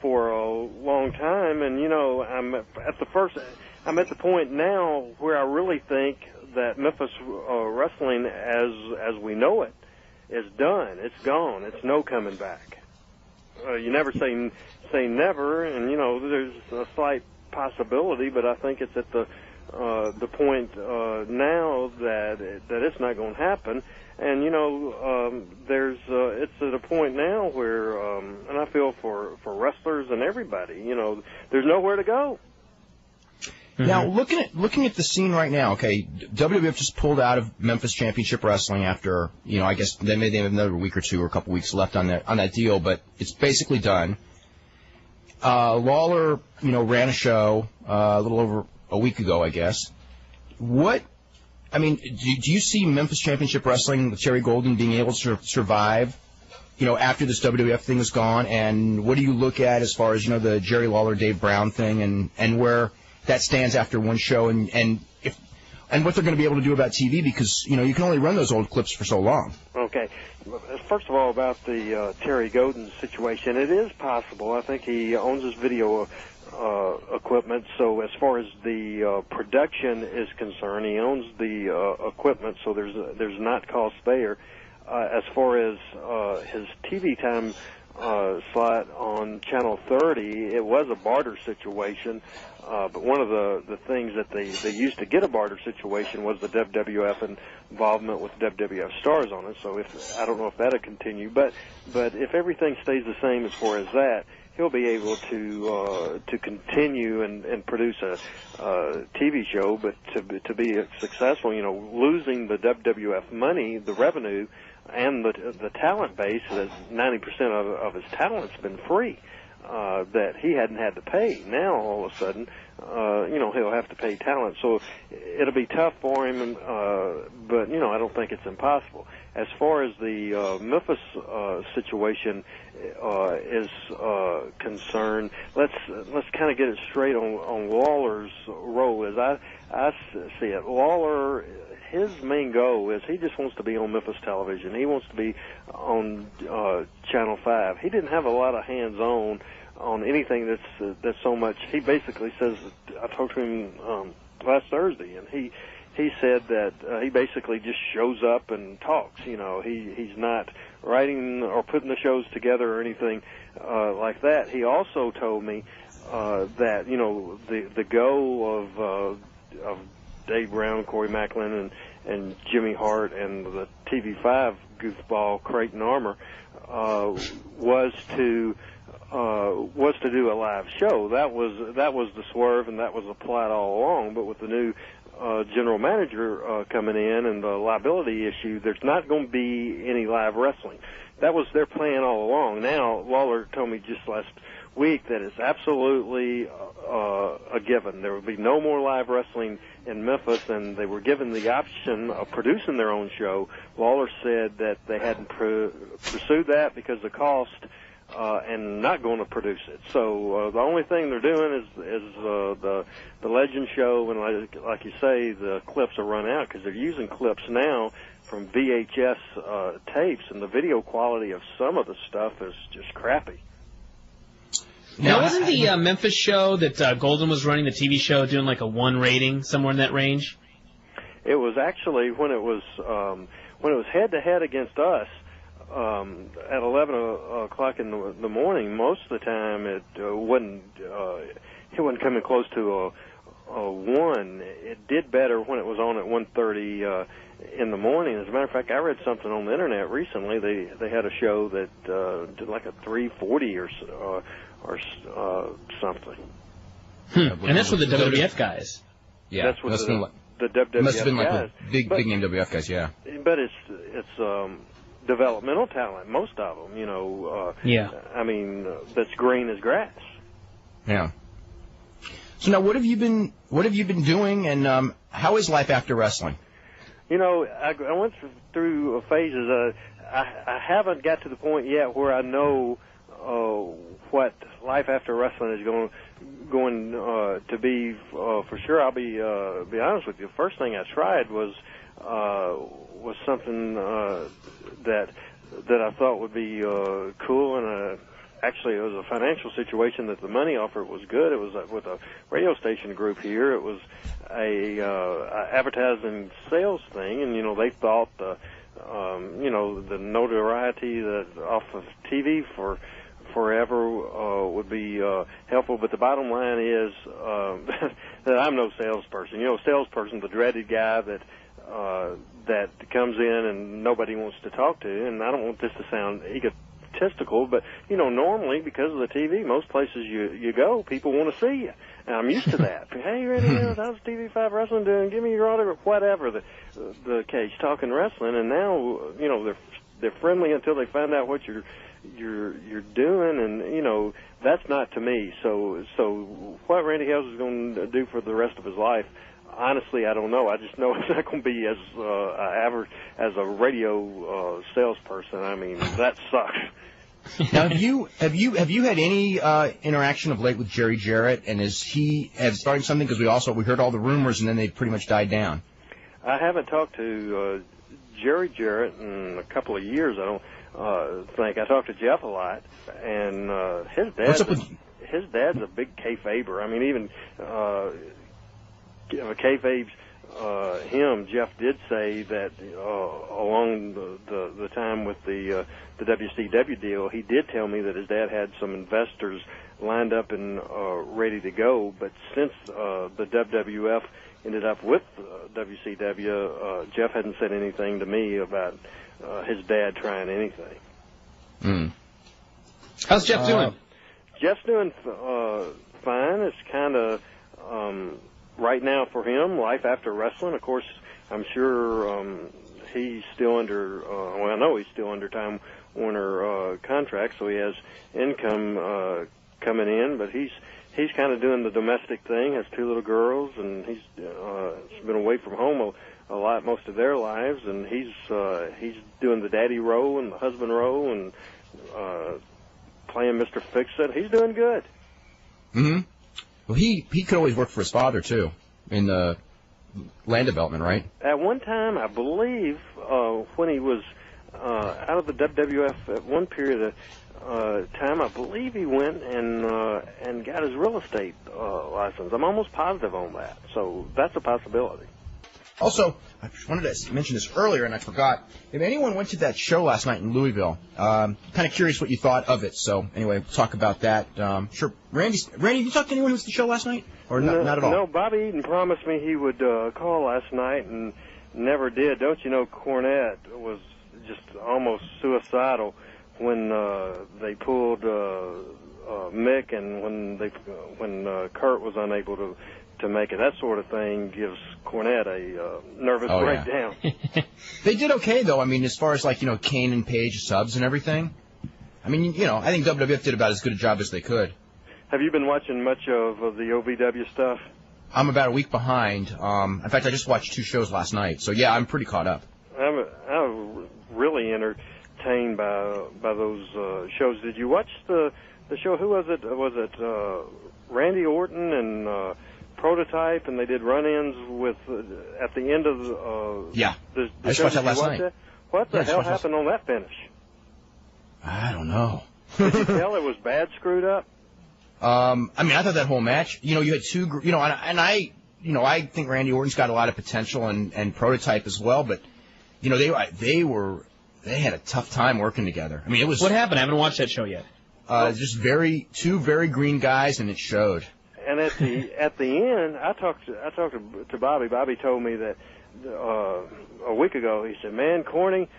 For a long time, and I'm at the point now where I really think that Memphis wrestling, as we know it, is done. It's gone. It's no coming back. You never say never, and there's a slight possibility, but I think it's at the the point now that it's not going to happen. And it's at a point now where, and I feel for wrestlers and everybody, there's nowhere to go. Mm-hmm. Now, looking at the scene right now, okay, WWF just pulled out of Memphis Championship Wrestling after, I guess they may have another week or two or a couple weeks left on that deal, but it's basically done. Lawler, ran a show a little over a week ago, I guess. Do you see Memphis Championship Wrestling with Terry Golden being able to survive, after this WWF thing is gone? And what do you look at as far as, the Jerry Lawler, Dave Brown thing and where that stands after one show and what they're going to be able to do about TV because, you can only run those old clips for so long. Okay. First of all, about the Terry Golden situation, it is possible. I think he owns his video equipment, so as far as the production is concerned, he owns the equipment, so there's not cost there. As far as his TV time slot on Channel 30, it was a barter situation, but one of the things that they used to get a barter situation was the WWF involvement with WWF stars on it. So I don't know if that'll continue, but if everything stays the same as far as that, he'll be able to continue and produce a TV show, but to be successful, losing the WWF money, the revenue, and the talent base, that 90% of his talent's been free, that he hadn't had to pay. Now all of a sudden, he'll have to pay talent. So it'll be tough for him, but I don't think it's impossible. As far as the Memphis situation is concerned, let's kind of get it straight on Lawler's role. As I see it, Lawler, his main goal is he just wants to be on Memphis television. He wants to be on Channel 5. He didn't have a lot of hands-on anything that's so much. He basically says, I talked to him last Thursday, and he said that he basically just shows up and talks. He's not writing or putting the shows together or anything like that. He also told me that the goal of Dave Brown, Corey Macklin, and Jimmy Hart, and the TV5 goofball Creighton Armour was to do a live show. That was the swerve, and that was the plot all along. But with the new general manager coming in and the liability issue, there's not going to be any live wrestling. That was their plan all along. Now, Lawler told me just last week that it's absolutely a given. There will be no more live wrestling in Memphis, and they were given the option of producing their own show. Lawler said that they hadn't pursued that because of the cost, and not going to produce it. So the only thing they're doing is the Legend show, and like you say, the clips are run out because they're using clips now from VHS tapes, and the video quality of some of the stuff is just crappy. Now, wasn't the Memphis show that Golden was running, the TV show, doing like a 1 rating, somewhere in that range? It was actually when it was head-to-head against us at 11 o'clock in the morning. Most of the time, it wasn't coming close to a 1. It did better when it was on at 1:30 in the morning. As a matter of fact, I read something on the internet recently. They had a show that did like a 3:40 or something. And that's with the WWF guys. Yeah, that's with the WWF must have been like guys. Big name WWF guys. Yeah, but it's developmental talent, most of them. Yeah. I mean, that's green as grass. Yeah. So now, what have you been doing, and how is life after wrestling? I went through phases. I haven't got to the point yet where I know what life after wrestling is going to be for sure. I'll be honest with you. The first thing I tried was something that I thought would be cool, and actually it was a financial situation that the money offer was good. It was with a radio station group here. It was a advertising sales thing, and they thought the notoriety that off of TV for forever would be helpful. But the bottom line is that I'm no salesperson. You know, salesperson, the dreaded guy that comes in and nobody wants to talk to. And I don't want this to sound egotistical, but you know, normally because of the TV, most places you go, people want to see you. And I'm used to that. Hey, Randy, how's TV5 Wrestling doing? Give me your autograph, whatever the case, talking wrestling. And now, you know, they're friendly until they find out what you're doing, and you know, that's not to me. So what Randy Hales is going to do for the rest of his life, honestly, I don't know. I just know it's not going to be as average as a radio salesperson. I mean, that sucks. Now, have you had any interaction of late with Jerry Jarrett, and is he starting something? Because we heard all the rumors, and then they pretty much died down. I haven't talked to Jerry Jarrett in a couple of years. I don't think. I talked to Jeff a lot, and his dad's a big kayfaber. I mean, even kayfabes him. Jeff did say that along the time with the WCW deal, he did tell me that his dad had some investors lined up and ready to go. But since the WWF ended up with WCW, Jeff hadn't said anything to me about his dad trying anything. Mm. How's Jeff doing? Jeff's doing fine. It's kind of right now for him, life after wrestling. Of course, I'm sure he's still under, I know he's still under Time Warner contract, so he has income coming in, but he's kind of doing the domestic thing, has 2 little girls, and he's been away from home a lot most of their lives, and he's doing the daddy role and the husband role and playing Mr. Fix-It. He's doing good. Mm-hmm. Well, he could always work for his father, too, in the land development, right? At one time, I believe, when he was out of the WWF at one period of time, I believe he went and got his real estate license. I'm almost positive on that, so that's a possibility. Also, I wanted to mention this earlier, and I forgot. If anyone went to that show last night in Louisville, kind of curious what you thought of it. So, anyway, we'll talk about that. Sure. Randy, did you talk to anyone who was at the show last night? Or not at all? No, Bobby Eaton promised me he would call last night and never did. Don't you know Cornette was just almost suicidal when they pulled Mick and when Kurt was unable to make it. That sort of thing gives Cornette a nervous breakdown. Yeah. They did okay, though. I mean, as far as, like, you know, Kane and Page subs and everything. I mean, you know, I think WWF did about as good a job as they could. Have you been watching much of the OVW stuff? I'm about a week behind. In fact, I just watched 2 shows last night. So, yeah, I'm pretty caught up. I'm really entertained by those shows. Did you watch the show? Who was it? Was it Randy Orton and Prototype, and they did run-ins with at the end of yeah. The I just watched that last night. What the hell happened on that finish? I don't know. Did you tell it was bad screwed up? I mean, I thought that whole match, you know, you had 2, you know, and I think Randy Orton's got a lot of potential and Prototype as well, but, you know, they had a tough time working together. I mean, it was. What happened? I haven't watched that show yet. Just 2 very green guys, and it showed. And at the end, I talked to Bobby. Bobby told me that a week ago. He said, "Man, Corny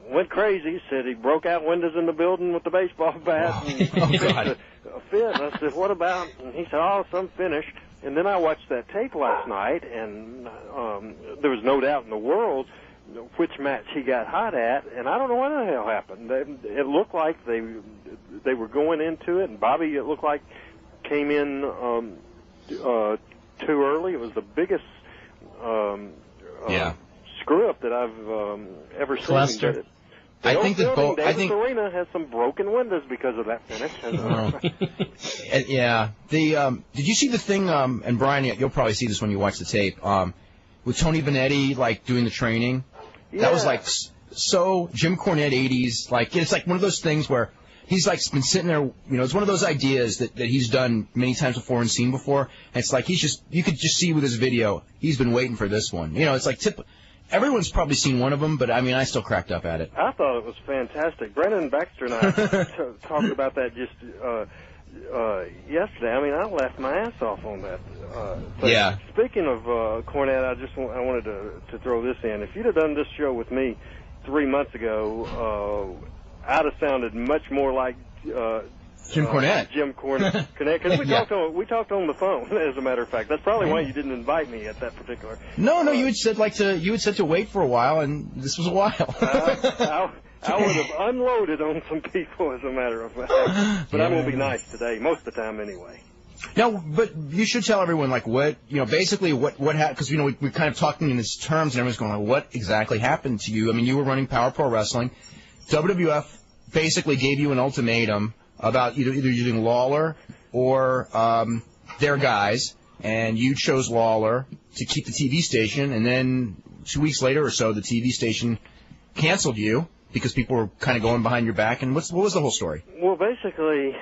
went crazy." He said he broke out windows in the building with the baseball bat and God. a fit. And I said, "What about?" And he said, "Oh, some finish." And then I watched that tape last night, and there was no doubt in the world which match he got hot at, and I don't know what the hell happened. It looked like they were going into it, and Bobby, it looked like, came in too early. It was the biggest screw-up that I've ever seen. Cluster. I think Davis Arena has some broken windows because of that finish. Yeah. Did you see the thing? And Brian, you'll probably see this when you watch the tape. With Tony Vanetti, like, doing the training. Yeah. That was like so Jim Cornette 80s. Like, it's like one of those things where he's like been sitting there. You know, it's one of those ideas that he's done many times before and seen before. And it's like you could just see with his video, he's been waiting for this one. You know, it's like everyone's probably seen one of them, but I mean, I still cracked up at it. I thought it was fantastic. Brendan Baxter and I talked about that just yesterday. I mean, I laughed my ass off on that. Yeah. Speaking of Cornette, I wanted to throw this in. If you'd have done this show with me 3 months ago, I'd have sounded much more like Jim Cornette. Jim Cornette, because we talked on the phone. As a matter of fact, that's probably why you didn't invite me at that particular. No, you had said to wait for a while, and this was a while. I would have unloaded on some people, as a matter of fact. But I'm gonna be nice today, most of the time anyway. No, but you should tell everyone basically what happened, because we're kind of talking in these terms, and everyone's going like, what exactly happened to you? I mean, you were running Power Pro Wrestling. WWF basically gave you an ultimatum about either using Lawler or their guys, and you chose Lawler to keep the TV station, and then 2 weeks later or so, the TV station canceled you because people were kind of going behind your back. And what was the whole story? Well, basically,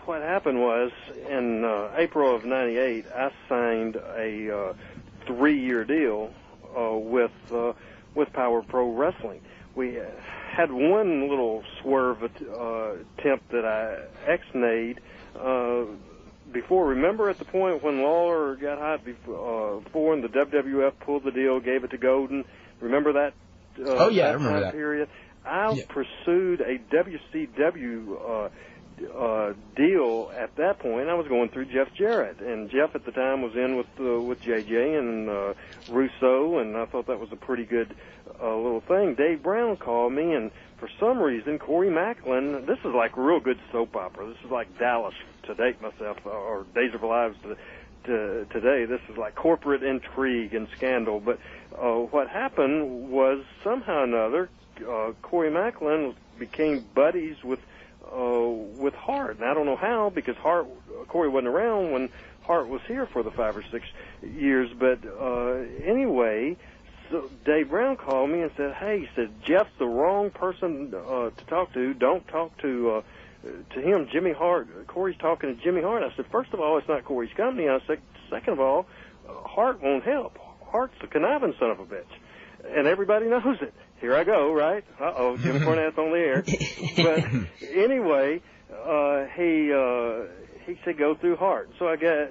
what happened was in April of '98, I signed a 3-year deal with Power Pro Wrestling. We had one little swerve attempt that I ex-nayed before. Remember at the point when Lawler got hot before and the WWF pulled the deal, gave it to Golden? Remember that? I remember that period. I pursued a WCW deal at that point. I was going through Jeff Jarrett, and Jeff at the time was in with JJ and Russo, and I thought that was a pretty good little thing. Dave Brown called me, and for some reason, Corey Macklin. This is like a real good soap opera. This is like Dallas, to date myself, or Days of Our Lives today. This is like corporate intrigue and scandal. But what happened was somehow or another, Corey Macklin became buddies with Hart, and I don't know how, because Corey wasn't around when Hart was here for the 5 or 6 years. But anyway, so Dave Brown called me and said, "Hey," he said, "Jeff's the wrong person to talk to. Don't talk to him. Jimmy Hart. Corey's talking to Jimmy Hart." I said, "First of all, it's not Corey's company." I said, "Second of all, Hart won't help. Hart's a conniving son of a bitch, and everybody knows it." Here I go, right? Jim Cornette's on the air. But anyway, he said go through Hart. So I got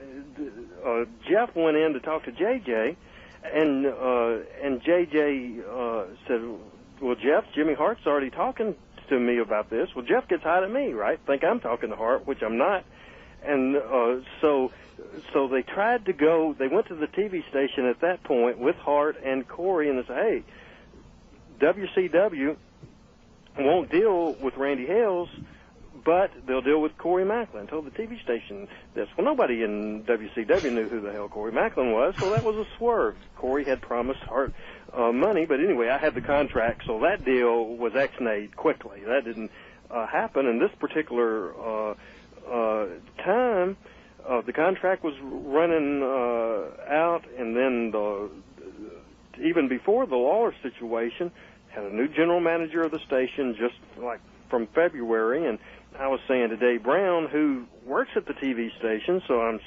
Jeff went in to talk to JJ, and JJ said, "Well, Jeff, Jimmy Hart's already talking to me about this." Well, Jeff gets hot at me, right? Think I'm talking to Hart, which I'm not. And so they tried to go. They went to the TV station at that point with Hart and Corey, and they said, "Hey, WCW won't deal with Randy Hales, but they'll deal with Corey Macklin." Told the TV station this. Well, nobody in WCW knew who the hell Corey Macklin was, so that was a swerve. Corey had promised Hart money, but anyway, I had the contract, so that deal was ex-nayed quickly. That didn't happen. And this particular time, the contract was running out, and then even before the Lawler situation, had a new general manager of the station just like from February, and I was saying to Dave Brown, who works at the TV station, so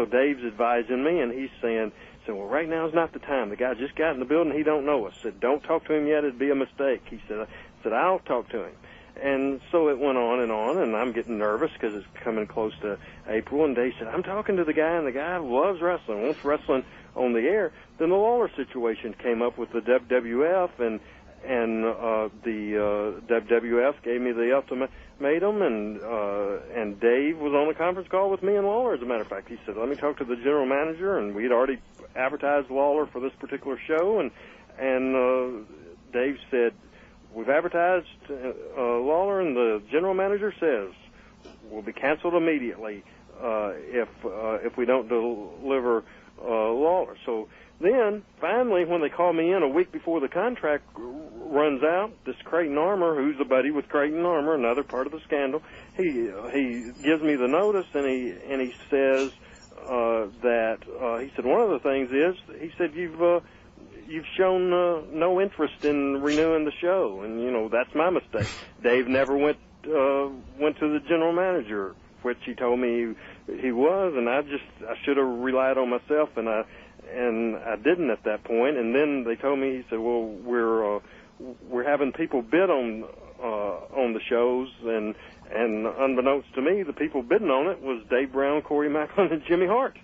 Dave's advising me, and he's saying, "Well, right now is not the time. The guy just got in the building. He don't know us." Said, "Don't talk to him yet. It'd be a mistake." He said, "I'll talk to him." And so it went on, and I'm getting nervous because it's coming close to April, and Dave said, "I'm talking to the guy, and the guy loves wrestling, wants wrestling on the air." Then the Lawler situation came up with the WWF, and the WWF gave me the ultimatum, and Dave was on a conference call with me and Lawler, as a matter of fact. He said, "Let me talk to the general manager," and we'd already advertised Lawler for this particular show, and Dave said, "We've advertised Lawler, and the general manager says we'll be canceled immediately if we don't deliver Lawler." So then, finally, when they call me in a week before the contract runs out, this Creighton Armour, who's a buddy with Creighton Armour, another part of the scandal, he gives me the notice, and he says that he said one of the things is, he said, you've shown no interest in renewing the show, and that's my mistake. Dave never went to the general manager, which he told me he was, and I should have relied on myself, and and I didn't at that point. And then they told me, he said, well, we're having people bid on the shows, and unbeknownst to me, the people bidding on it was Dave Brown, Corey Macklin, and Jimmy Hart.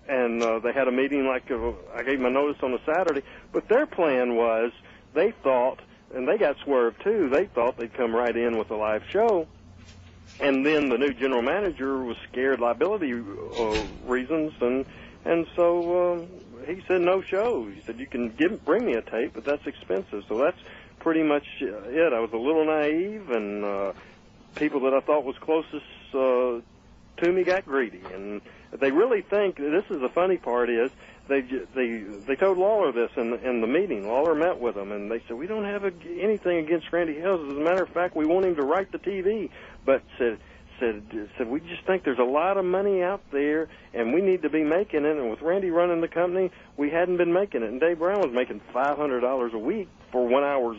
And they had a meeting I gave my notice on a Saturday, but their plan was they thought, and they got swerved too, they thought they'd come right in with a live show, and then the new general manager was scared liability reasons, and so he said no show. He said, you can bring me a tape, but that's expensive. So that's pretty much it. I was a little naive, and people that I thought was closest to me got greedy, and they really think, this is the funny part is, they told Lawler this in the meeting. Lawler met with them, and they said, we don't have anything against Randy Hales. As a matter of fact, we want him to write the TV, but said we just think there's a lot of money out there, and we need to be making it. And with Randy running the company, we hadn't been making it. And Dave Brown was making $500 a week for 1 hour's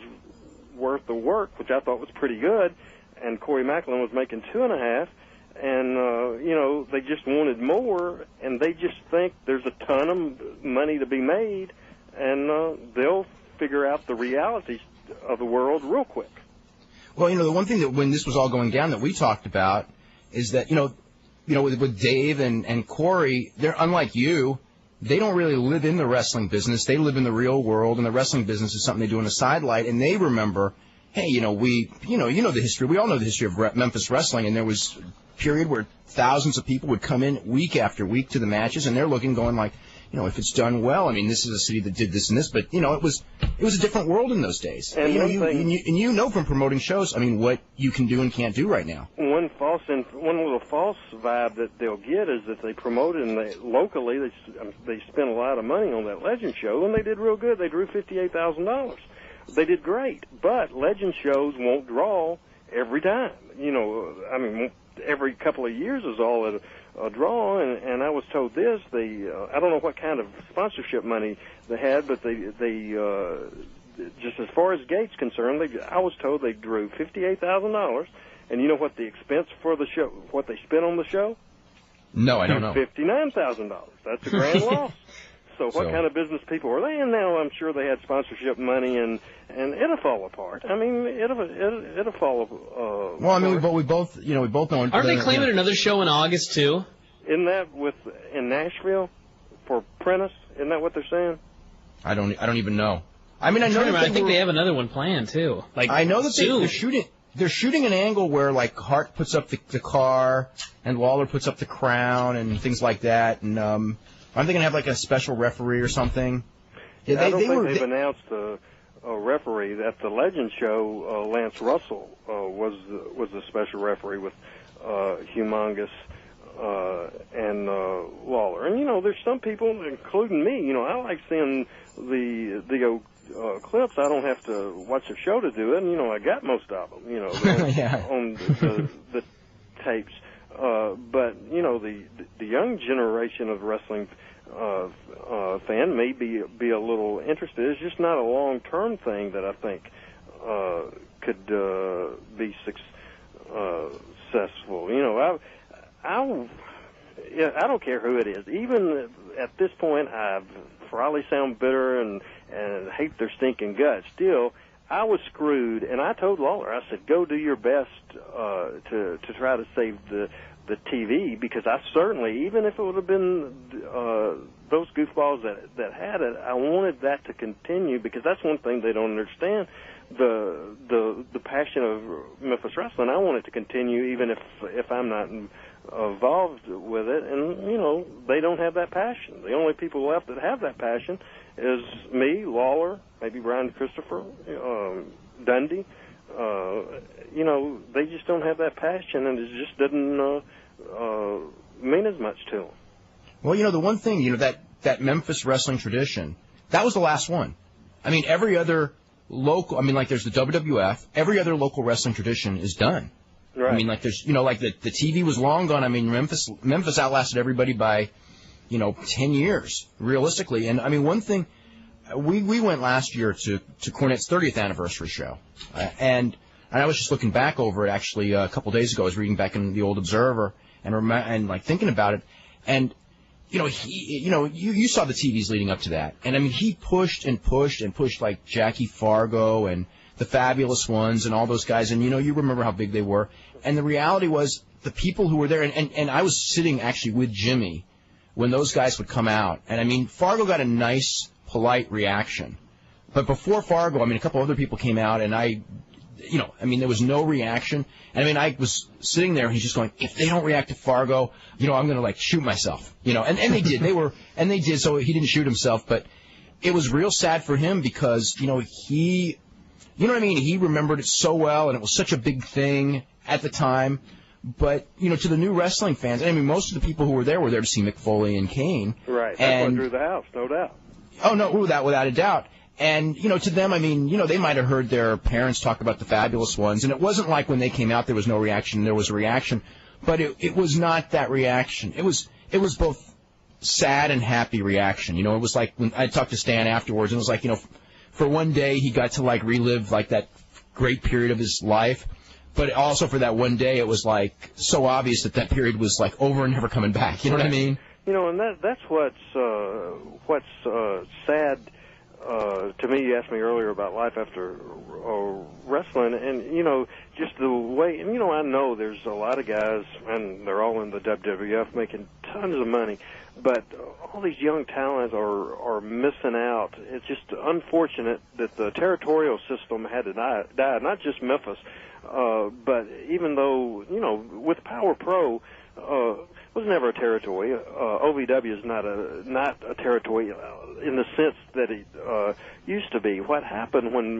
worth of work, which I thought was pretty good. And Corey Macklin was making $2.5. And, they just wanted more, and they just think there's a ton of money to be made, and they'll figure out the realities of the world real quick. Well, the one thing that when this was all going down that we talked about is that, with Dave and Corey, they're unlike you. They don't really live in the wrestling business. They live in the real world, and the wrestling business is something they do on the sidelight, and they remember, hey, you know the history. We all know the history of Memphis wrestling, and there was period where thousands of people would come in week after week to the matches, and they're looking, going like, if it's done well. I mean, this is a city that did this and this, but it was a different world in those days. And you from promoting shows, I mean, what you can do and can't do right now. One little false vibe that they'll get is that they promoted, and locally they spent a lot of money on that Legend show, and they did real good. They drew $58,000. They did great, but Legend shows won't draw every time. Every couple of years is all at a draw, and I was told this. I don't know what kind of sponsorship money they had, but they just as far as Gates concerned, I was told they drew $58,000, and you know what the expense for the show, what they spent on the show? No, I don't know. $59,000. That's a grand loss. So what kind of business people were they? And now I'm sure they had sponsorship money, and it'll fall apart. I mean, it'll fall apart. Well, I mean, we both know. Aren't they claiming another show in August too? Isn't that in Nashville for Prentice? Isn't that what they're saying? I don't even know. I mean, I think they have another one planned too. I know that they're shooting an angle where like Hart puts up the car and Lawler puts up the crown and things like that, and aren't they going to have like a special referee or something? Yeah, I don't think they've announced a referee. At the Legend show, Lance Russell was the special referee with Humongous and Lawler. And, there's some people, including me, I like seeing the clips. I don't have to watch the show to do it. And, I got most of them, on the tapes. But the young generation of wrestling fan may be a little interested. It's just not a long-term thing that I think could be successful. I don't care who it is. Even at this point, I probably sound bitter and hate their stinking guts. Still, I was screwed, and I told Lawler, I said, go do your best to try to save the TV, because I certainly, even if it would have been those goofballs that had it, I wanted that to continue, because that's one thing they don't understand, the passion of Memphis wrestling. I want it to continue even if I'm not involved with it, and they don't have that passion. The only people left that have that passion is me, Lawler, maybe Brian Christopher, Dundee. They just don't have that passion, and it just doesn't mean as much to them. Well, the one thing, that Memphis wrestling tradition, that was the last one. I mean, every other local, like there's the WWF, every other local wrestling tradition is done. Right. I mean, like there's, like the TV was long gone. I mean, Memphis outlasted everybody by, 10 years, realistically. And, one thing, we went last year to Cornette's 30th anniversary show, and I was just looking back over it actually a couple days ago. I was reading back in the old Observer and thinking about it, and you saw the TVs leading up to that. And, I mean, he pushed and pushed and pushed like Jackie Fargo and the Fabulous Ones and all those guys. And, you remember how big they were. And the reality was the people who were there, and I was sitting actually with Jimmy when those guys would come out. And, I mean, Fargo got a nice, polite reaction. But before Fargo, I mean, a couple other people came out, and there was no reaction. And, I mean, I was sitting there, and he's just going, if they don't react to Fargo, I'm going to, like, shoot myself. And they did. They did, so he didn't shoot himself. But it was real sad for him because, he, he remembered it so well, and it was such a big thing at the time. But, to the new wrestling fans, I mean, most of the people who were there to see Mick Foley and Kane. Right. That's what drew the house, no doubt. Oh, no, without a doubt. And, to them, I mean, they might have heard their parents talk about the Fabulous Ones, and it wasn't like when they came out there was no reaction, there was a reaction, but it was not that reaction. It was both sad and happy reaction. It was like when I talked to Stan afterwards, and it was like, for one day he got to, like, relive, like, that great period of his life, but also for that one day it was, like, so obvious that period was, like, over and never coming back. You know what I mean? And that's what's sad. To me, you asked me earlier about life after wrestling, and, just the way, and, I know there's a lot of guys, and they're all in the WWF making tons of money, but all these young talents are missing out. It's just unfortunate that the territorial system had to die, not just Memphis, but even though, with Power Pro, was never a territory. OVW is not a territory in the sense that it used to be. What happened when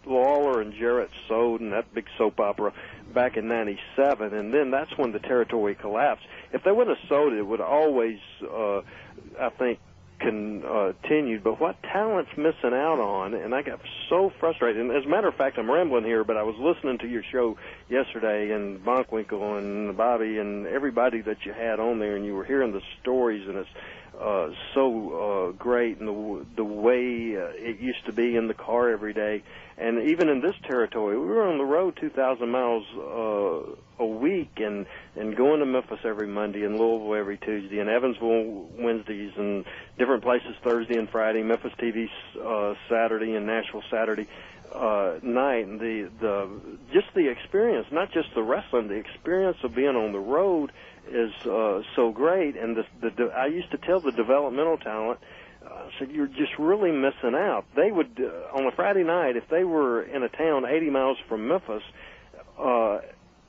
Lawler and Jarrett sold in that big soap opera back in '97, and then that's when the territory collapsed. If they wouldn't have sold it, it would always, I think, continued. But what talent's missing out on, and I got so frustrated. And as a matter of fact, I'm rambling here, but I was listening to your show yesterday, and Bonkwinkle and Bobby and everybody that you had on there, and you were hearing the stories, and it's so great, and the way it used to be in the car every day. And even in this territory, we were on the road 2,000 miles a week, and going to Memphis every Monday, and Louisville every Tuesday, and Evansville Wednesdays, and different places Thursday and Friday, Memphis TV Saturday, and Nashville Saturday night. And just the experience, not just the wrestling, the experience of being on the road is so great. And I used to tell the developmental talent, said, you're just really missing out. They would, on a Friday night, if they were in a town 80 miles from Memphis,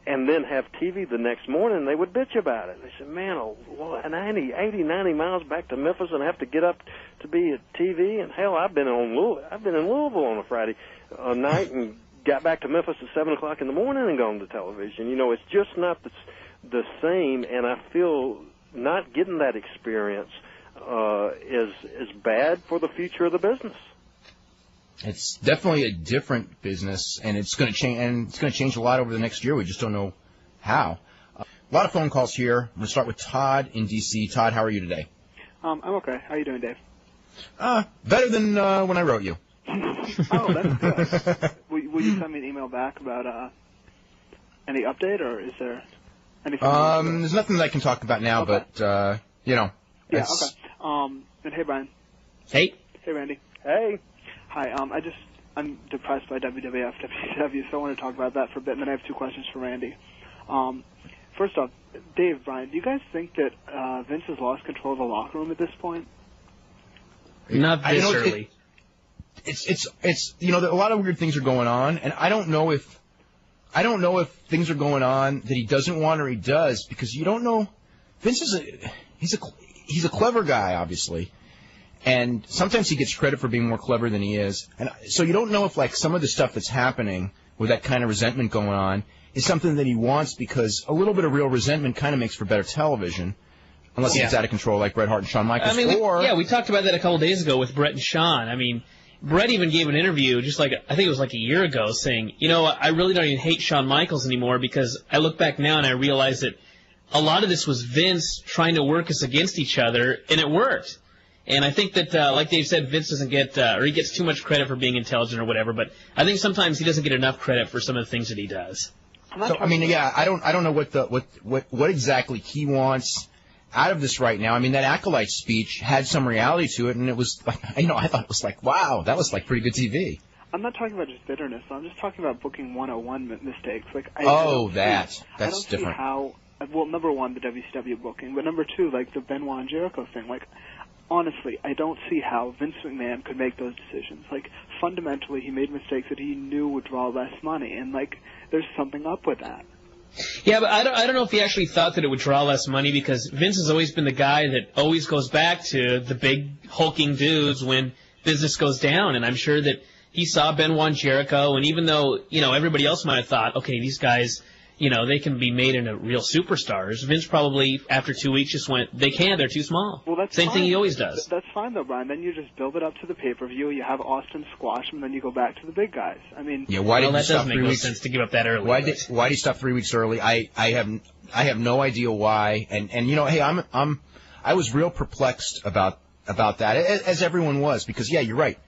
and then have TV the next morning, they would bitch about it. They said, man, 80, 90 miles back to Memphis and have to get up to be at TV. And hell, I've been in Louisville on a Friday night and got back to Memphis at 7 o'clock in the morning and gone to television. It's just not the same, and I feel not getting that experience is bad for the future of the business. It's definitely a different business, and it's going to change. And it's going to change a lot over the next year. We just don't know how. A lot of phone calls here. I'm going to start with Todd in D.C. Todd, how are you today? I'm okay. How are you doing, Dave? Better than when I wrote you. Oh, that's good. Will you send me an email back about any update, or is there anything? There's nothing that I can talk about now, okay. But Yeah. Okay. And hey, Brian. Hey. Hey, Randy. Hey. Hi. I'm depressed by WWF, WCW, so I want to talk about that for a bit, and then I have two questions for Randy. First off, Dave, Brian, do you guys think that Vince has lost control of the locker room at this point? Not this early. It's a lot of weird things are going on, and I don't know if things are going on that he doesn't want or he does, because you don't know. Vince he's a clever guy, obviously. And sometimes he gets credit for being more clever than he is. And so you don't know if, like, some of the stuff that's happening with that kind of resentment going on is something that he wants, because a little bit of real resentment kind of makes for better television, unless it gets out of control like Bret Hart and Shawn Michaels. We talked about that a couple days ago with Bret and Shawn. I mean, Bret even gave an interview just like, I think it was like a year ago, saying, I really don't even hate Shawn Michaels anymore, because I look back now and I realize that a lot of this was Vince trying to work us against each other, and it worked. And I think that, like Dave said, Vince doesn't get, or he gets too much credit for being intelligent or whatever, but I think sometimes he doesn't get enough credit for some of the things that he does. So, I don't know what exactly he wants out of this right now. I mean, that Acolyte speech had some reality to it, and it was like, I thought it was like, wow, that was like pretty good TV. I'm not talking about just bitterness. I'm just talking about booking 101 mistakes. Like, that's different. See how. Well, number one, the WCW booking, but number two, like the Benoit and Jericho thing. Like, honestly, I don't see how Vince McMahon could make those decisions. Like, fundamentally, he made mistakes that he knew would draw less money, and like, there's something up with that. Yeah, but I don't know if he actually thought that it would draw less money, because Vince has always been the guy that always goes back to the big hulking dudes when business goes down, and I'm sure that he saw Benoit and Jericho, and even though, everybody else might have thought, okay, these guys, they can be made into real superstars, Vince probably, after 2 weeks, just went, they're too small. Well, that's Same fine. thing he always does. That's fine, though, Brian. Then you just build it up to the pay-per-view, you have Austin squash him, and then you go back to the big guys. I mean... Yeah, why did that you stop doesn't make 3 no weeks? sense to give up that early. Why did he stop 3 weeks early? I have no idea why. And hey, I was real perplexed about that, as everyone was, because yeah, you're right.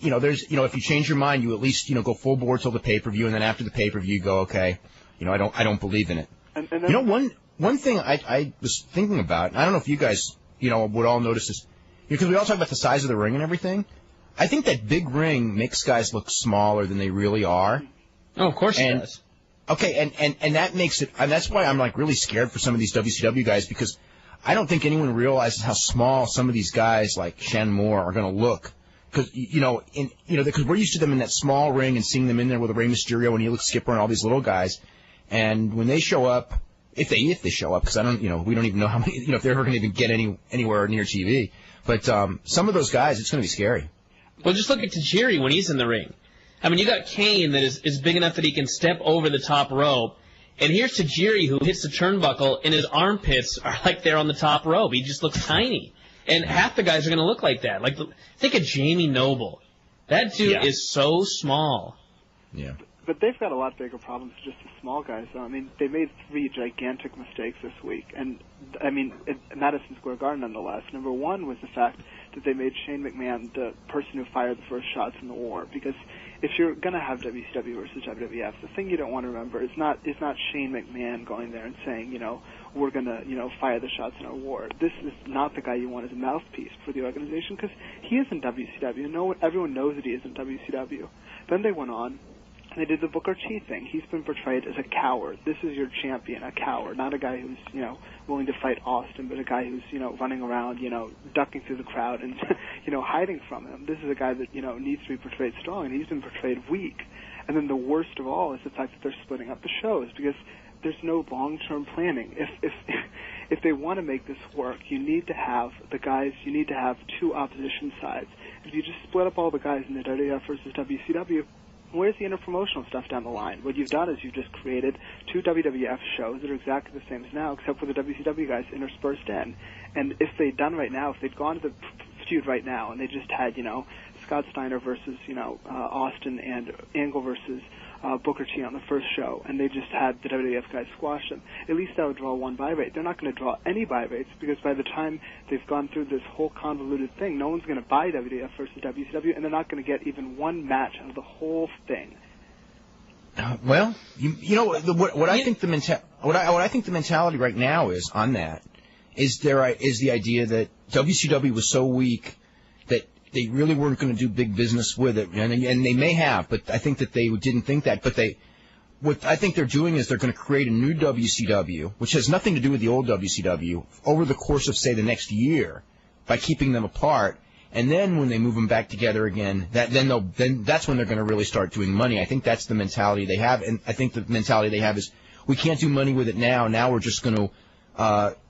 There's if you change your mind, you at least go full board till the pay-per-view, and then after the pay-per-view, you go, okay, I don't believe in it. And then, one thing I was thinking about, and I don't know if you guys would all notice this, because we all talk about the size of the ring and everything. I think that big ring makes guys look smaller than they really are. Oh, of course it does. Okay, and that makes it, and that's why I'm like really scared for some of these WCW guys, because I don't think anyone realizes how small some of these guys like Shan Moore are going to look. Because because we're used to them in that small ring and seeing them in there with Rey Mysterio and Elix Skipper and all these little guys, and when they show up, if they show up, because I don't, we don't even know how many, if they're ever going to even get anywhere near TV. But some of those guys, it's going to be scary. Well, just look at Tajiri when he's in the ring. I mean, you got Kane that is big enough that he can step over the top rope, and here's Tajiri who hits the turnbuckle, and his armpits are like they're on the top rope. He just looks tiny. And half the guys are going to look like that. Like, think of Jamie Noble. That dude is so small. Yeah. But they've got a lot bigger problems than just the small guys, though. I mean, they made 3 gigantic mistakes this week. And, I mean, at Madison Square Garden, nonetheless. Number one was the fact that they made Shane McMahon the person who fired the first shots in the war. Because if you're going to have WCW versus WWF, the thing you don't want to remember is not Shane McMahon going there and saying, we're going to, fire the shots in our war. This is not the guy you want as a mouthpiece for the organization, because he is in WCW. Everyone knows that he is in WCW. Then they went on, and they did the Booker T thing. He's been portrayed as a coward. This is your champion, a coward, not a guy who's, willing to fight Austin, but a guy who's, running around, ducking through the crowd and, hiding from him. This is a guy that, needs to be portrayed strong, and he's been portrayed weak. And then the worst of all is the fact that they're splitting up the shows, because there's no long-term planning. If they want to make this work, you need to have the guys, you need to have 2 opposition sides. If you just split up all the guys in the WWF versus WCW, where's the interpromotional stuff down the line? What you've done is you've just created 2 WWF shows that are exactly the same as now, except for the WCW guys interspersed in. And if they'd done right now, if they'd gone to the feud right now, and they just had, Scott Steiner versus, Austin, and Angle versus Booker T on the first show, and they just had the WWF guys squash them, at least that would draw 1 buy rate. They're not going to draw any buy rates, because by the time they've gone through this whole convoluted thing, no one's going to buy WWF versus WCW, and they're not going to get even 1 match out of the whole thing. Well, what I think the mentality right now is on that is the idea that WCW was so weak that they really weren't going to do big business with it, and they may have, but I think that they didn't think that. But what I think they're doing is they're going to create a new WCW, which has nothing to do with the old WCW, over the course of, say, the next year, by keeping them apart. And then when they move them back together again, then that's when they're going to really start doing money. I think that's the mentality they have, and I think the mentality they have is we can't do money with it now. Now we're just going to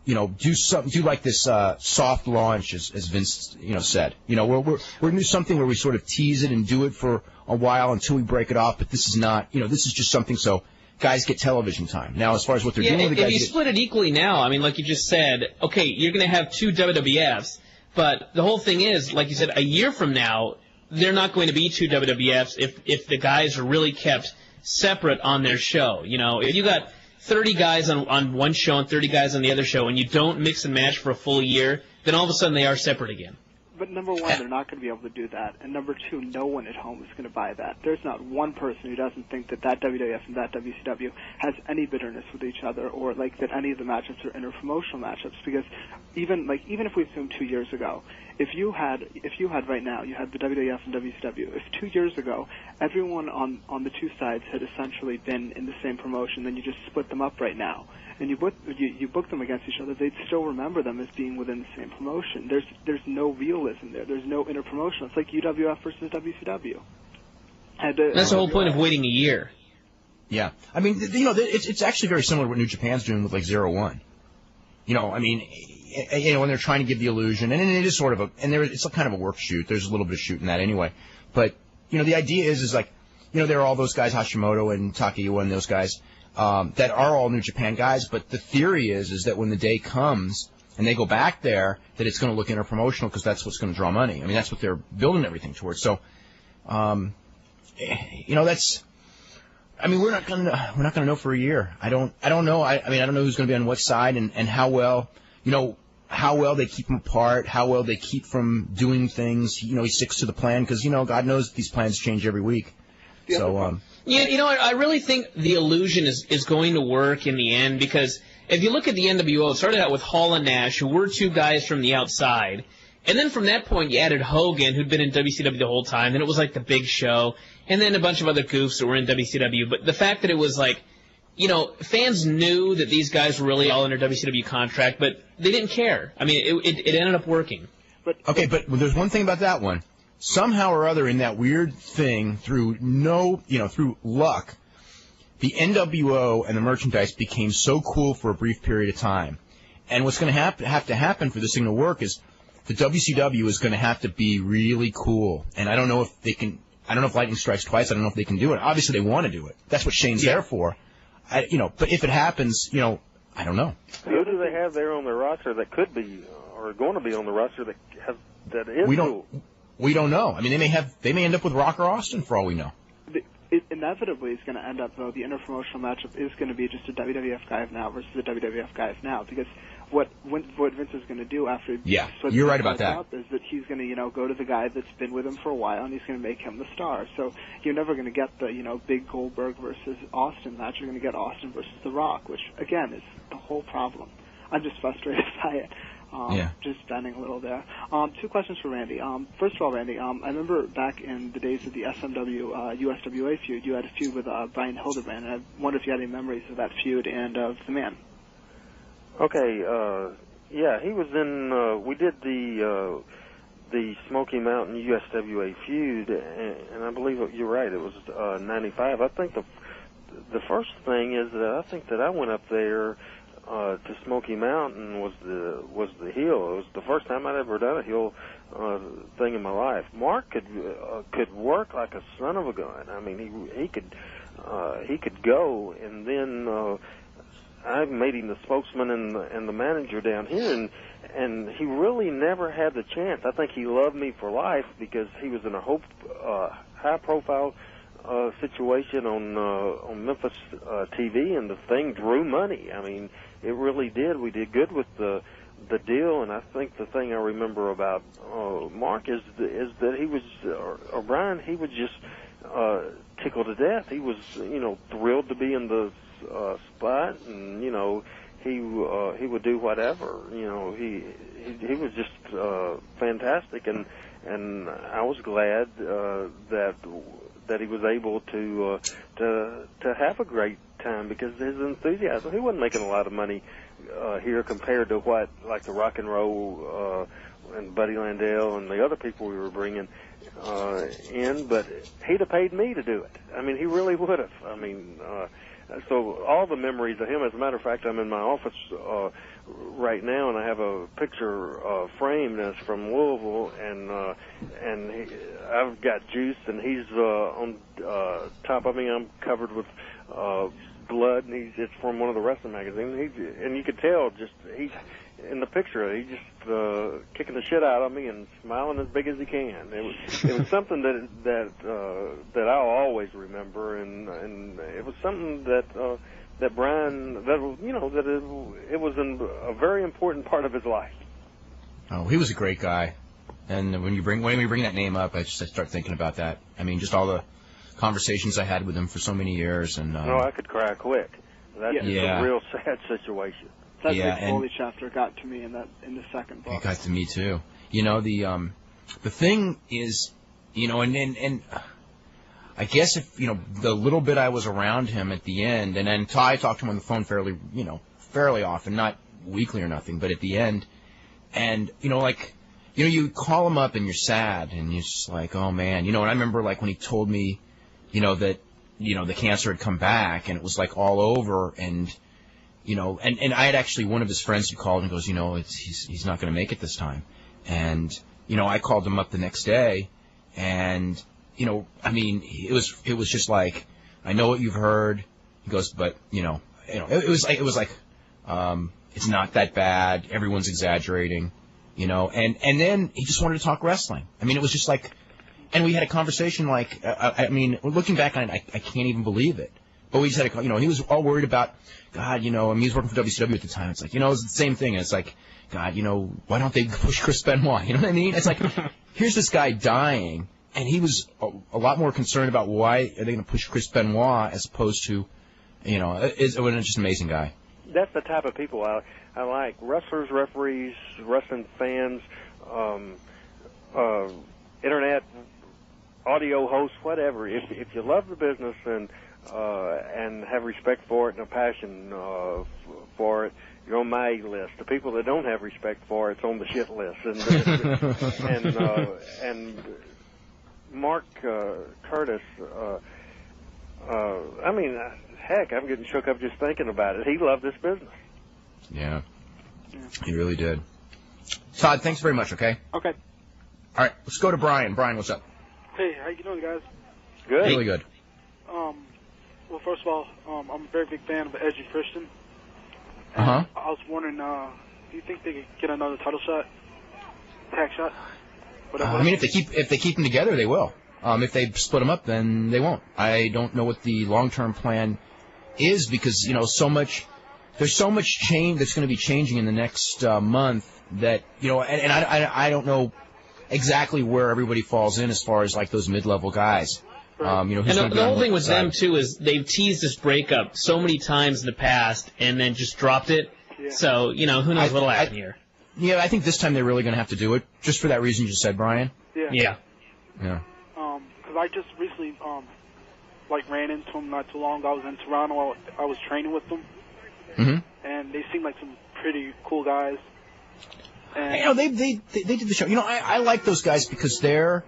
do like this soft launch, as Vince said. We're going to do something where we sort of tease it and do it for a while until we break it off. But this is not, this is just something so guys get television time. Now, as far as what they're doing, if you split it equally now, I mean, like you just said, okay, you're going to have 2 WWFs, but the whole thing is, like you said, a year from now, they're not going to be 2 WWFs if the guys are really kept separate on their show. If you got 30 guys on one show and 30 guys on the other show, and you don't mix and match for a full year, then all of a sudden they are separate again. But number one, they're not going to be able to do that, and number two, no one at home is going to buy that. There's not one person who doesn't think that WWF and that WCW has any bitterness with each other, or like that any of the matchups are interpromotional matchups. Because even if we assume 2 years ago, if you had right now, you had the WWF and WCW. If 2 years ago everyone on the two sides had essentially been in the same promotion, then you just split them up right now, and you book them against each other, they'd still remember them as being within the same promotion. There's no realism there. There's no interpromotion. It's like UWF versus WCW. That's the whole point of waiting a year. Yeah, I mean, it's actually very similar to what New Japan's doing with like 0-1. I mean, when they're trying to give the illusion, and it is sort of it's a kind of a work shoot. There's a little bit of shoot in that anyway. But the idea is like, there are all those guys, Hashimoto and Takaiwa and those guys. That are all New Japan guys, but the theory is that when the day comes and they go back there, that it's going to look interpromotional because that's what's going to draw money. I mean, that's what they're building everything towards. So, that's. I mean, we're not going to know for a year. I don't know. I mean, I don't know who's going to be on what side and how well, how well they keep them apart, how well they keep from doing things. He sticks to the plan because God knows these plans change every week. So. Yeah, I really think the illusion is going to work in the end, because if you look at the NWO, it started out with Hall and Nash, who were two guys from the outside. And then from that point, you added Hogan, who'd been in WCW the whole time. Then it was like the Big Show. And then a bunch of other goofs that were in WCW. But the fact that it was like, fans knew that these guys were really all under WCW contract, but they didn't care. I mean, it ended up working. Okay, but there's one thing about that one. Somehow or other, in that weird thing, through luck, the NWO and the merchandise became so cool for a brief period of time. And what's going to have to happen for this thing to work is the WCW is going to have to be really cool. And I don't know if they can. I don't know if lightning strikes twice. I don't know if they can do it. Obviously, they want to do it. That's what Shane's there for. But if it happens, I don't know. Who do they have there on their roster that could be or going to be on the roster that is cool? We don't know. I mean, they may end up with Rocker Austin for all we know. It inevitably is going to end up, though, the interpromotional matchup is going to be just a WWF guy of now versus a WWF guy of now, because what Vince is going to do after you're right about that, is that he's going to go to the guy that's been with him for a while, and he's going to make him the star. So you're never going to get the big Goldberg versus Austin match. You're going to get Austin versus The Rock, which again is the whole problem. I'm just frustrated by it. Just bending a little there. Two questions for Randy. First of all, Randy, I remember back in the days of the SMW USWA feud, you had a feud with Brian Hildebrand, and I wonder if you had any memories of that feud and of the man. Okay, he was in. We did the Smoky Mountain USWA feud, and I believe you're right. It was 95. I think the first thing is that I think that I went up there. To Smoky Mountain was the heel. It was the first time I'd ever done a heel thing in my life. Mark could work like a son of a gun. I mean, he could go, and then I made him the spokesman and the manager down here, and he really never had the chance. I think he loved me for life because he was in a high profile situation on Memphis TV, and the thing drew money. I mean, it really did. We did good with the deal, and I think the thing I remember about Mark is that he was, or Brian, he was just tickled to death. He was, thrilled to be in the spot, and he would do whatever. He was just fantastic, and I was glad that he was able to have a great time because his enthusiasm. He wasn't making a lot of money here compared to what like the Rock and Roll and Buddy Landell and the other people we were bringing in, but he'd have paid me to do it. I mean, he really would have. I mean, so all the memories of him. As a matter of fact, I'm in my office right now, and I have a picture framed that's from Louisville, and I've got juice, and he's on top of me. I'm covered with blood, and it's from one of the wrestling magazines. And you could tell just he's in the picture. He's just kicking the shit out of me and smiling as big as he can. It was something that I'll always remember, and it was something that Brian, it was a very important part of his life. Oh, he was a great guy. And when we bring that name up, I start thinking about that. I mean, just all the conversations I had with him for so many years, and no, I could cry quick. That's a real sad situation. That big Foley chapter got to me in the second book. It got to me too. You know, the thing is, you know, and I guess if, you know, the little bit I was around him at the end, and then I talked to him on the phone fairly often, not weekly or nothing, but at the end, and, you know, like, you know, you call him up and you're sad, and you're just like, oh man, you know, and I remember like when he told me, you know, that, you know, the cancer had come back and it was like all over, and, you know, and I had actually one of his friends who called and goes, you know, he's not going to make it this time. And, you know, I called him up the next day, and, you know, I mean, it was just like, I know what you've heard. He goes, but, you know, it was like, it's not that bad. Everyone's exaggerating, you know, and then he just wanted to talk wrestling. I mean, it was just like, and we had a conversation like, I mean, looking back on it, I can't even believe it. But we just had you know, he was all worried about, God, you know, I mean, he was working for WCW at the time. It's like, you know, it's the same thing. It's like, God, you know, why don't they push Chris Benoit? You know what I mean? It's like, here's this guy dying, and he was a lot more concerned about why are they going to push Chris Benoit as opposed to, you know, it's just an amazing guy. That's the type of people I like. Wrestlers, referees, wrestling fans, internet, audio hosts, whatever. If you love the business and have respect for it and a passion for it, you're on my list. The people that don't have respect for it's on the shit list. And Mark Curtis, I mean, heck, I'm getting shook up just thinking about it. He loved this business. Yeah, he really did. Todd, thanks very much, okay? Okay. All right, let's go to Brian. Brian, what's up? Hey, how you doing, guys? Good. Really good. Well, first of all, I'm a very big fan of Edge and Christian. Uh-huh. I was wondering, do you think they could get another title shot? Tag shot? I mean, if they keep them together, they will. If they split them up, then they won't. I don't know what the long-term plan is because, you know, there's so much change that's going to be changing in the next month that, you know, and I don't know exactly where everybody falls in as far as like those mid-level guys. You know, and the whole thing with them too is they've teased this breakup so many times in the past and then just dropped it. Yeah. So, you know, who knows what'll happen here. Yeah, I think this time they're really going to have to do it, just for that reason you just said, Brian. Yeah. Yeah. Because I just recently, ran into them not too long ago. I was in Toronto. I was training with them. Mm-hmm. And they seem like some pretty cool guys. And you know, they did the show. You know, I like those guys because they're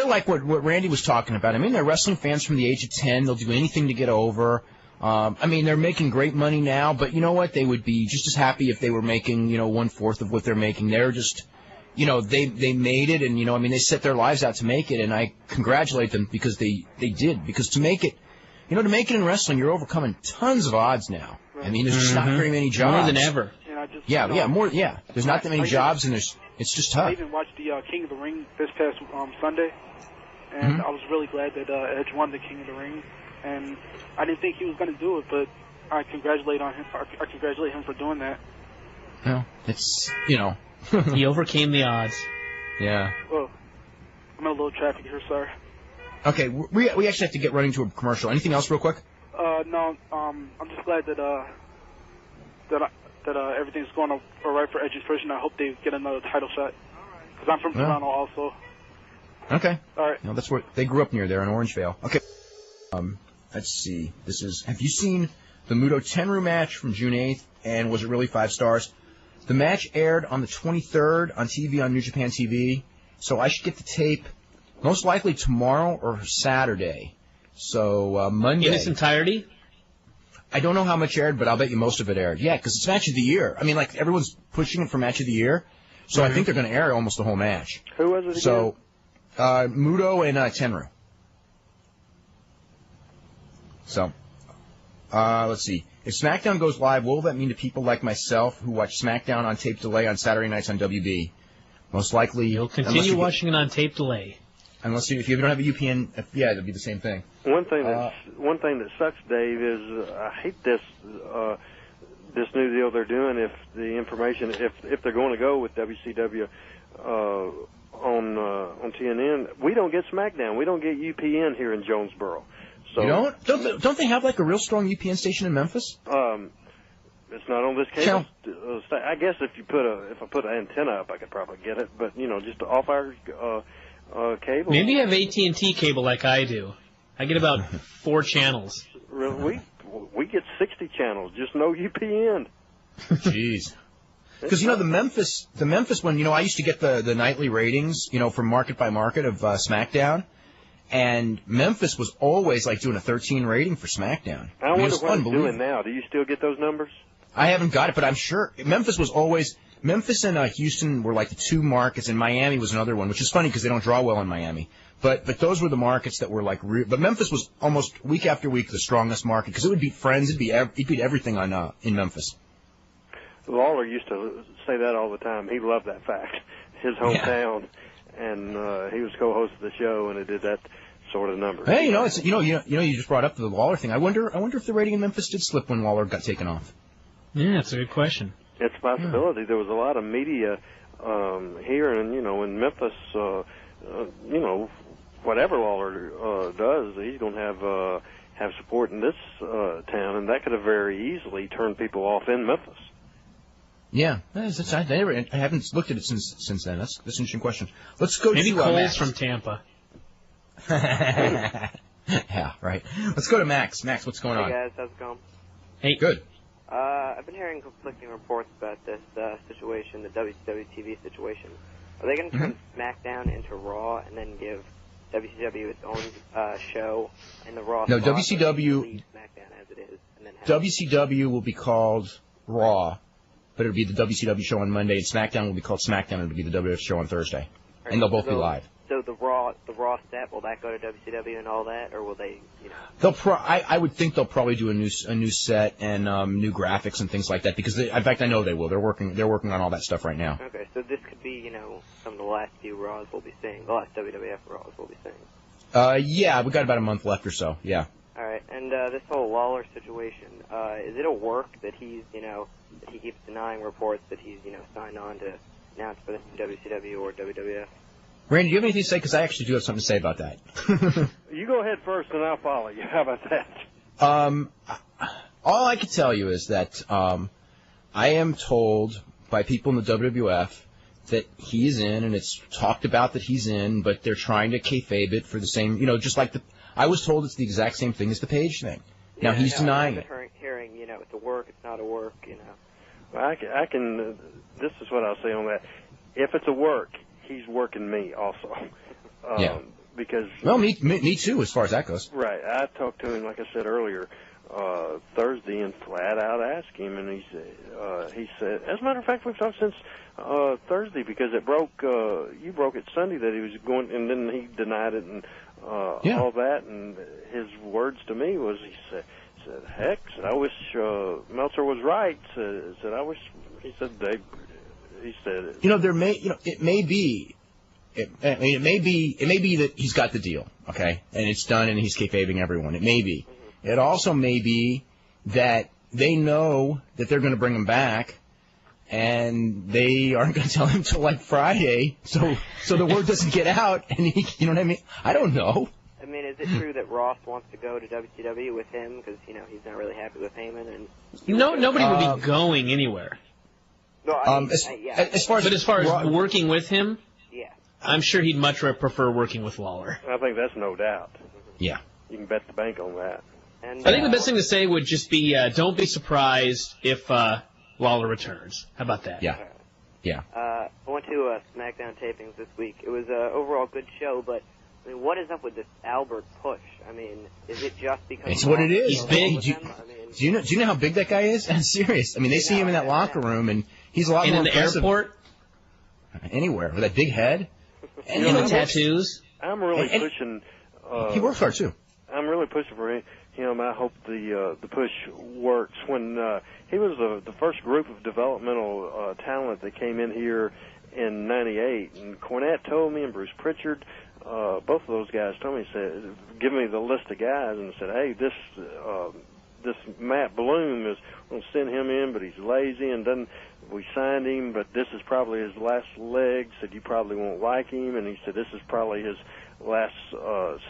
like what Randy was talking about. I mean, they're wrestling fans from the age of 10. They'll do anything to get over. I mean, they're making great money now, but you know what? They would be just as happy if they were making, you know, 1/4 of what they're making. They're just, you know, they made it, and, you know, I mean, they set their lives out to make it, and I congratulate them because they did. Because to make it in wrestling, you're overcoming tons of odds now. I mean, there's just not very many jobs. More than ever. And There's not that many jobs, and it's just tough. I even watched the King of the Ring this past Sunday, and I was really glad that Edge won the King of the Ring. And I didn't think he was going to do it, but I congratulate him for doing that. Well, it's, you know. He overcame the odds. Yeah. Well, I'm in a little traffic here, sorry. Okay, we actually have to get running to a commercial. Anything else real quick? No, I'm just glad that everything's going all right for Edge's person. I hope they get another title shot, because I'm from Toronto also. Okay. All right. No, that's where they grew up near there in Orangevale. Okay. Let's see. Have you seen the Muto Tenryu match from June 8th, and was it really 5 stars? The match aired on the 23rd on TV on New Japan TV, so I should get the tape most likely tomorrow or Saturday. So Monday. In its entirety? I don't know how much aired, but I'll bet you most of it aired. Yeah, because it's match of the year. I mean, like, everyone's pushing it for match of the year, so I think they're going to air almost the whole match. Who was it again? So, Muto and Tenryu. So, let's see. If SmackDown goes live, what will that mean to people like myself who watch SmackDown on tape delay on Saturday nights on WB? Most likely... You'll continue watching it on tape delay. If you don't have a UPN, it'll be the same thing. One thing that sucks, Dave, is I hate this new deal they're doing. If the information, if they're going to go with WCW on TNN. We don't get SmackDown. We don't get UPN here in Jonesboro. So you don't they have like a real strong UPN station in Memphis? It's not on this cable. I guess if I put an antenna up, I could probably get it. But just off our cable. Maybe you have AT&T cable like I do. I get about 4 channels. We get 60 channels, just no UPN. Jeez. Because the Memphis one, I used to get the nightly ratings, from market by market of SmackDown, and Memphis was always like doing a 13 rating for SmackDown. I wonder what it's doing now. Do you still get those numbers? I haven't got it, but I'm sure Memphis and Houston were like the 2 markets, and Miami was another one, which is funny because they don't draw well in Miami. But those were the markets that were like but Memphis was almost week after week the strongest market because it would beat Friends, it'd beat everything on in Memphis. Lawler used to say that all the time. He loved that fact. His hometown, and he was co-host of the show, and it did that sort of number. Hey, you just brought up the Lawler thing. I wonder if the rating in Memphis did slip when Lawler got taken off. Yeah, that's a good question. It's a possibility. There was a lot of media here, and in Memphis, whatever Lawler does, he's going to have support in this town, and that could have very easily turned people off in Memphis. Yeah, I haven't looked at it since then. That's an interesting question. Let's go maybe to Cole's Max. from Tampa. Yeah, right. Let's go to Max. Max, what's going on? Hey guys, how's it going? Hey, good. I've been hearing conflicting reports about this situation, the WCW TV situation. Are they going to turn SmackDown into Raw and then give WCW its own show and the Raw? No, WCW leave SmackDown as it is, and then have WCW will be called Raw, but it'll be the WCW show on Monday, and SmackDown will be called SmackDown, and it'll be the WWF show on Thursday, and they'll both be live. So the Raw set, will that go to WCW and all that, or will they? I would think they'll probably do a new set and new graphics and things like that because in fact I know they will. They're working on all that stuff right now. Okay, so this could be some of the last few Raws we'll be seeing, the last WWF Raws we'll be seeing. Yeah, we got about a month left or so. Yeah. All right, and this whole Lawler situation, is it a work that he's that he keeps denying reports that he's signed on to announce for the WCW or WWF? Randy, do you have anything to say? Because I actually do have something to say about that. You go ahead first, and I'll follow you. How about that? All I can tell you is that I am told by people in the WWF that he's in, and it's talked about that he's in, but they're trying to kayfabe it for the same, just like I was told it's the exact same thing as the Page thing. Now he's denying it. Hearing, it's a work, it's not a work, Well, I can. This is what I'll say on that. If it's a work, he's working me also. Yeah. Because. Well, me too, as far as that goes. Right. I talked to him, like I said earlier, Thursday, and flat out asked him, and he said, as a matter of fact, we've talked since Thursday because it broke. You broke it Sunday that he was going, and then he denied it and all that. And his words to me was, he said, heck, I wish Meltzer was right. Said I wish. He said He said it may be. It may be that he's got the deal, okay, and it's done, and he's kayfabing everyone. It may be. It also may be that they know that they're going to bring him back, and they aren't going to tell him till like Friday, so the word doesn't get out, and you know what I mean? I don't know. I mean, is it true that Ross wants to go to WCW with him because he's not really happy with Heyman? And nobody would be going anywhere. No, as far as working with him, yeah, I'm sure he'd much prefer working with Lawler. I think that's no doubt. Yeah, you can bet the bank on that. And, I think the best thing to say would just be, don't be surprised if Lawler returns. How about that? Yeah. Yeah. I went to SmackDown tapings this week. It was an overall good show, but I mean, what is up with this Albert push? I mean, is it just because it's what it is? He's big. Do you know how big that guy is? I'm serious. I mean, they see him in that locker room, and he's a lot more impressive. In the airport? Anywhere with that big head. And the tattoos. I'm really pushing. He works hard too. I'm really pushing for him. I hope the push works. When he was the first group of developmental talent that came in here in '98, and Cornette told me, and Bruce Pritchard, both of those guys told me, said, give me the list of guys, and said, hey, this Matt Bloom is going to send him in, but he's lazy and doesn't. We signed him, but this is probably his last leg. Said you probably won't like him, and he said this is probably his last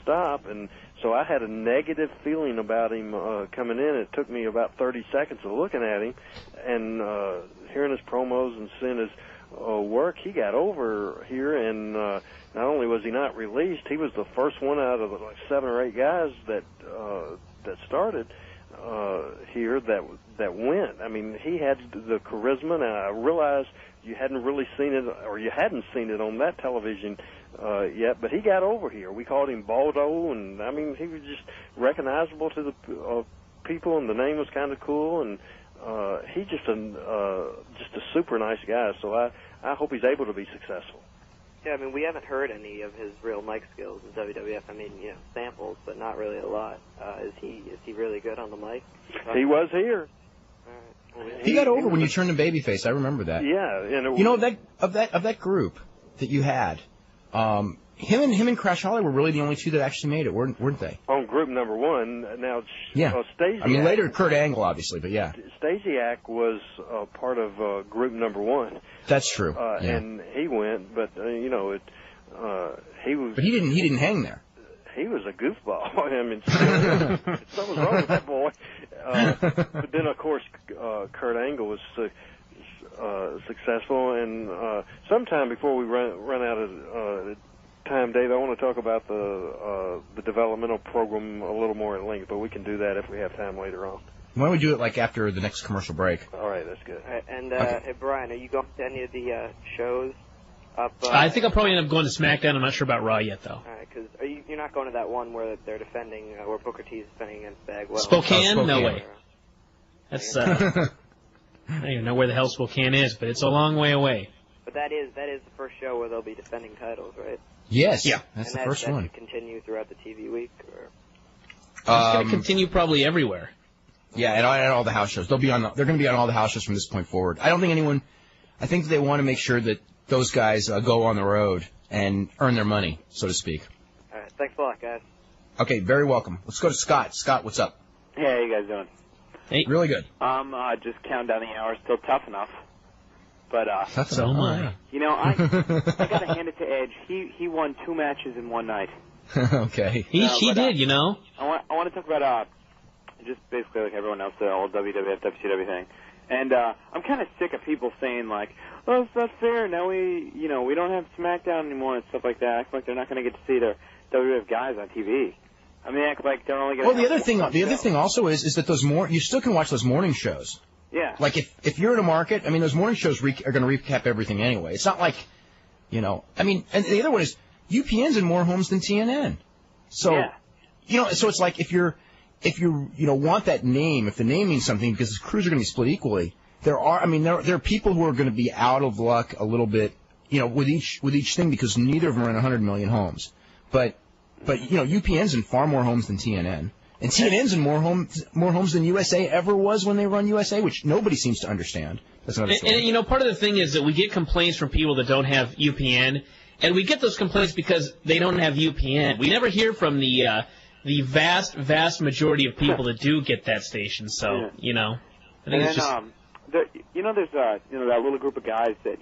stop. And so I had a negative feeling about him coming in. It took me about 30 seconds of looking at him and hearing his promos and seeing his work. He got over here, and not only was he not released, he was the first one out of like 7 or 8 guys that started here that went. I mean, he had the charisma, and I realized you hadn't really seen it, or you hadn't seen it on that television yet, but he got over here. We called him Baldo, and I mean, he was just recognizable to the people, and the name was kind of cool, and he's just a super nice guy. So I hope he's able to be successful. Yeah, I mean, we haven't heard any of his real mic skills in WWF. I mean, samples, but not really a lot. Is he really good on the mic? He was here. All right. He got over when you turned him babyface. I remember that. Yeah, and You know, of that group that you had, him and Crash Holly were really the only two that actually made it, weren't they? on group number 1. Now, Yeah. Stasiak, I mean, later Kurt Angle, obviously, but yeah. Stasiak was part of group number 1. That's true. Yeah. And he went, but he was. But he didn't hang there. He was a goofball. I mean, something's wrong with that boy. But then, of course, Kurt Angle was successful. And sometime before we run out of time, Dave, I want to talk about the developmental program a little more at length, but we can do that if we have time later on. Why don't we do it like after the next commercial break? All right, that's good. All right, and Okay. hey, Brian, are you going to any of the shows up? I think I'll probably end up going to SmackDown. I'm not sure about Raw yet, though. All right, because you're not going to that one where they're defending, where Booker T is defending against Bagwell. Spokane? Spokane. No way. That's I don't even know where the hell Spokane is, but it's a long way away. But that is the first show where they'll be defending titles, right? Yes. Yeah. That's and the first that one. should continue throughout the TV week, or It's going to continue probably everywhere. Yeah, and all the house shows. They're going to be on all the house shows from this point forward. I think they want to make sure that those guys go on the road and earn their money, so to speak. all right. Thanks a lot, guys. Okay, very welcome. Let's go to Scott. Scott, what's up? Hey, how you guys doing? Hey. Really good. Just counting down the hours. Still tough enough. But, So am I. you know, I got to hand it to Edge. He won 2 matches in one night. Okay. He did, you know. I want to talk about, just basically like everyone else, the whole WWF, WCW thing. And, I'm kind of sick of people saying, like, oh, it's not fair. Now we don't have SmackDown anymore and stuff like that. Act like they're not going to get to see their WWF guys on TV. I mean, act like they're only going to. Well, the other thing also is that you still can watch those morning shows. Yeah. Like if you're in a market, I mean, those morning shows are going to recap everything anyway. It's not like, I mean, and the other one is UPN's in more homes than TNN. So, Yeah. So it's like if you want that name, if the name means something, because the crews are going to be split equally, there are people who are going to be out of luck a little bit, with each thing, because neither of them are in 100 million homes. But UPN's in far more homes than TNN. And TNN's in more homes than USA ever was when they run USA, which nobody seems to understand. That's another story. And part of the thing is that we get complaints from people that don't have UPN, and we get those complaints because they don't have UPN. We never hear from the vast majority of people that do get that station. So, I think it's just. There's that little group of guys that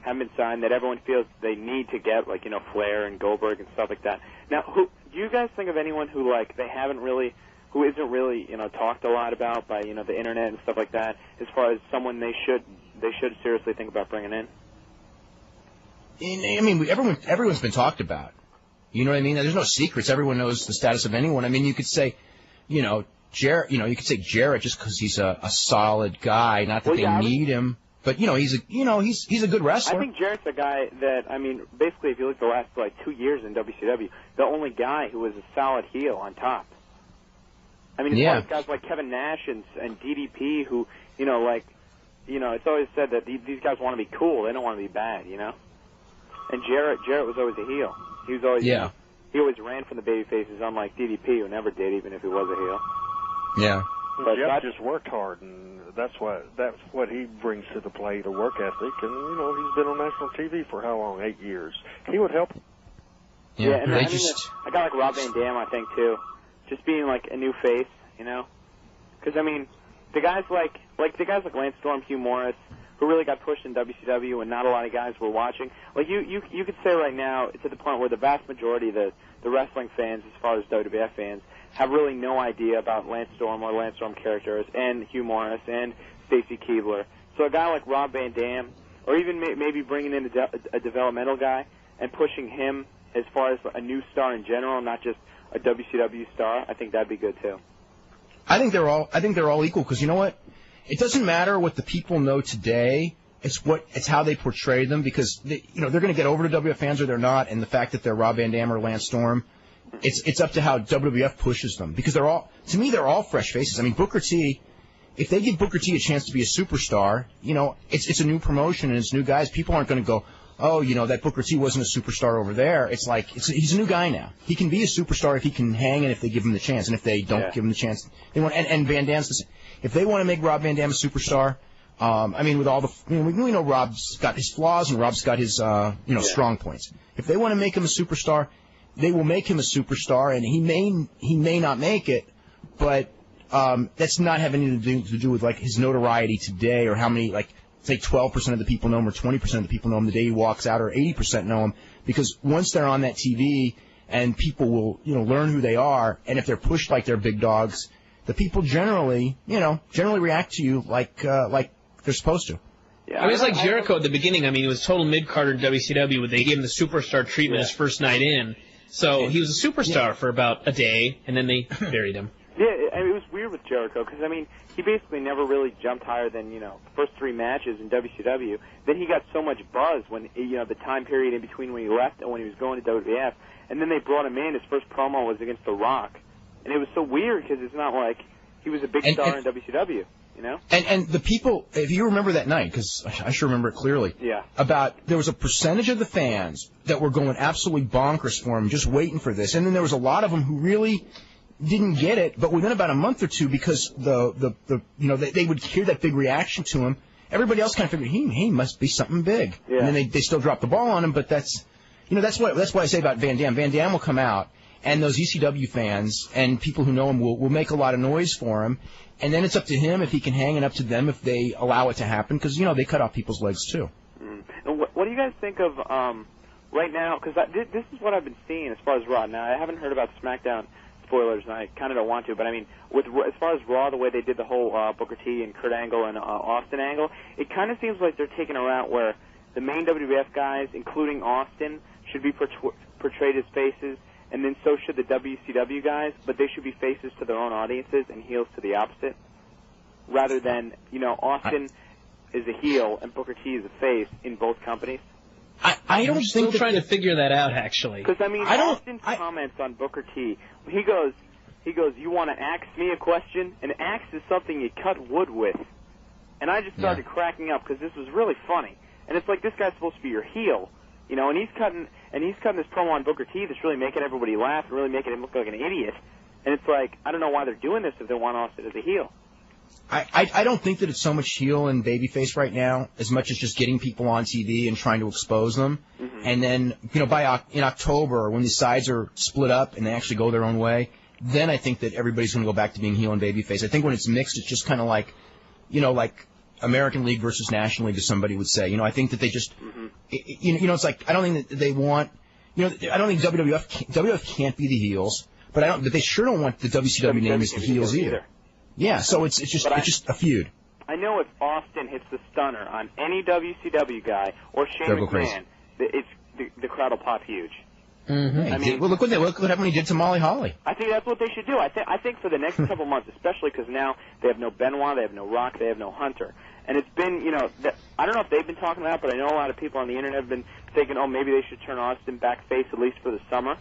haven't been signed that everyone feels they need to get, like Flair and Goldberg and stuff like that. Now, do you guys think of anyone who who isn't really talked a lot about by the internet and stuff like that, as far as someone they should seriously think about bringing in? I mean, everyone's been talked about. You know what I mean? There's no secrets. Everyone knows the status of anyone. I mean, you could say, Jarrett. You could say Jarrett just because he's a solid guy. Not that they need him, but he's a good wrestler. I think Jarrett's a guy that basically, if you look at the last 2 years in WCW, the only guy who was a solid heel on top. I mean, as far as guys like Kevin Nash and DDP, who it's always said that these guys want to be cool. They don't want to be bad, And Jarrett was always a heel. He was always he always ran from the baby faces, unlike DDP, who never did, even if he was a heel. Yeah. But Jeff just worked hard, and that's what he brings to the plate, a work ethic. And he's been on national TV for how long? 8 years. He would help. Yeah, and a guy like Rob Van Dam, I think too, just being like a new face, because Because I mean, the guys like Lance Storm, Hugh Morris, who really got pushed in WCW, and not a lot of guys were watching. Like you could say right now, it's at the point where the vast majority of the wrestling fans, as far as WWF fans, have really no idea about Lance Storm or Lance Storm characters, and Hugh Morris and Stacy Keibler. So a guy like Rob Van Dam, or even maybe bringing in a developmental guy and pushing him as far as a new star in general, not just a WCW star, I think that'd be good too. I think they're all equal, because you know what? It doesn't matter what the people know today. It's how they portray them, because they're going to get over to WWF fans or they're not, and the fact that they're Rob Van Dam or Lance Storm, it's up to how WWF pushes them, because they're all fresh faces. I mean, Booker T, if they give Booker T a chance to be a superstar, it's a new promotion and it's new guys. People aren't going to go, oh, that Booker T wasn't a superstar over there. It's like he's a new guy now. He can be a superstar if he can hang and if they give him the chance. And if they don't give him the chance, they want. And Van Dam's the same. If they want to make Rob Van Dam a superstar, I mean, with all the, we know Rob's got his flaws and Rob's got his, strong points. If they want to make him a superstar, they will make him a superstar, and he may not make it, but that's not having anything to do with like his notoriety today or how many, like, say 12% of the people know him or 20% of the people know him the day he walks out, or 80% know him, because once they're on that TV and people will, learn who they are, and if they're pushed like they're big dogs, the people generally react to you like they're supposed to. Yeah, it was like Jericho at the beginning. I mean, he was total mid-carder in WCW, but they gave him the superstar treatment his first night in. So he was a superstar for about a day, and then they buried him. Yeah, I mean, it was weird with Jericho, because, I mean, he basically never really jumped higher than, the first 3 matches in WCW. Then he got so much buzz when, the time period in between when he left and when he was going to WWF. And then they brought him in. His first promo was against The Rock. And it was so weird, because it's not like he was a big star in WCW, And the people, if you remember that night, because I sure remember it clearly, there was a percentage of the fans that were going absolutely bonkers for him, just waiting for this. And then there was a lot of them who really didn't get it, but within about a month or two, because they would hear that big reaction to him, everybody else kind of figured he must be something big. Yeah. And then they still drop the ball on him, but that's why I say about Van Dam. Van Dam will come out, and those ECW fans and people who know him will make a lot of noise for him, and then it's up to him if he can hang, and up to them if they allow it to happen, because they cut off people's legs too. And what do you guys think of right now? Because this is what I've been seeing as far as Raw. Now, I haven't heard about SmackDown spoilers, and I kind of don't want to, but I mean, as far as Raw, the way they did the whole Booker T and Kurt Angle and Austin angle, it kind of seems like they're taking a route where the main WWF guys, including Austin, should be portrayed as faces, and then so should the WCW guys, but they should be faces to their own audiences and heels to the opposite, rather than, Austin is a heel and Booker T is a face in both companies. I don't think still trying to figure that out, actually. Because, I mean, Austin's comments on Booker T, he goes, you want to ask me a question? An axe is something you cut wood with. And I just started cracking up because this was really funny. And it's like, this guy's supposed to be your heel, and he's cutting this promo on Booker T that's really making everybody laugh and really making him look like an idiot. And it's like, I don't know why they're doing this if they want Austin as a heel. I don't think that it's so much heel and babyface right now as much as just getting people on TV and trying to expose them. Mm-hmm. And then, in October, when the sides are split up and they actually go their own way, then I think that everybody's going to go back to being heel and babyface. I think when it's mixed, it's just kind of like, like American League versus National League, as somebody would say. I think that they just, it's like, I don't think that they want, I don't think WWF can't be the heels, but they sure don't want the WCW name as the heels either. Yeah, so it's just a feud. I know if Austin hits the stunner on any WCW guy or Shane McMahon, the crowd will pop huge. Mm-hmm. I mean, look what happened when he did to Molly Holly. I think that's what they should do. I think for the next couple months, especially because now they have no Benoit, they have no Rock, they have no Hunter, and it's been I don't know if they've been talking about it, but I know a lot of people on the internet have been thinking, oh, maybe they should turn Austin back face at least for the summer.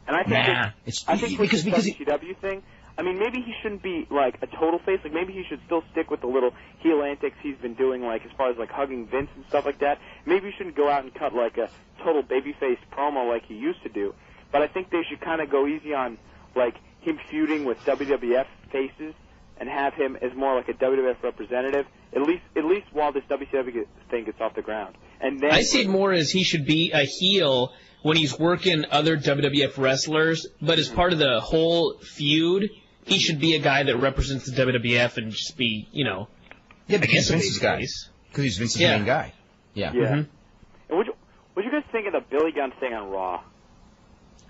And I think because the WCW thing. I mean, maybe he shouldn't be, like, a total face. Like, maybe he should still stick with the little heel antics he's been doing, like, as far as, like, hugging Vince and stuff like that. Maybe he shouldn't go out and cut, like, a total babyface promo like he used to do. But I think they should kind of go easy on, like, him feuding with WWF faces and have him as more like a WWF representative, at least while this WCW thing gets off the ground. And then I see it more as he should be a heel when he's working other WWF wrestlers, but as part of the whole feud, he should be a guy that represents the WWF and just be, you know. Yeah, because he's Vince's guy. Because he's Vince's main guy. Yeah. Yeah. And what you guys think of the Billy Gunn thing on Raw?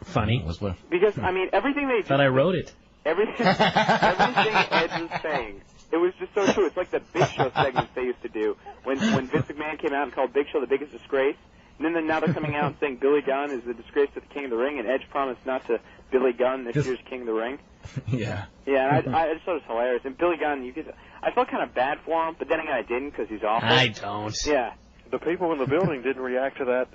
Funny. Because, I mean, everything they... Thought I wrote it. Everything Edge was saying, it was just so true. It's like the Big Show segments they used to do when Vince McMahon came out and called Big Show the biggest disgrace. And then now they're coming out and saying Billy Gunn is the disgrace to the King of the Ring, and Edge promised not to Billy Gunn this year's King of the Ring. Yeah. Yeah, and I just thought it was hilarious. And Billy Gunn, I felt kind of bad for him, but then again I didn't because he's awful. I don't. Yeah. The people in the building didn't react to that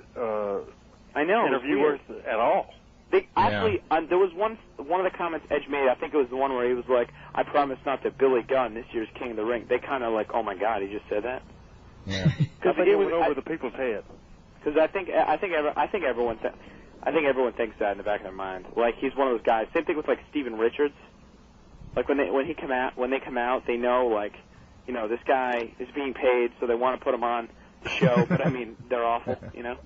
I know, interview at all. They actually, there was one of the comments Edge made. I think it was the one where he was like, "I promise not to Billy Gunn this year's King of the Ring." They kind of like, "Oh my God, he just said that." Yeah. Because it went over the people's head. Because I think everyone thinks that in the back of their mind. Like he's one of those guys. Same thing with like Steven Richards. Like when they come out, they know like, you know, this guy is being paid, so they want to put him on the show. But I mean, they're awful, you know.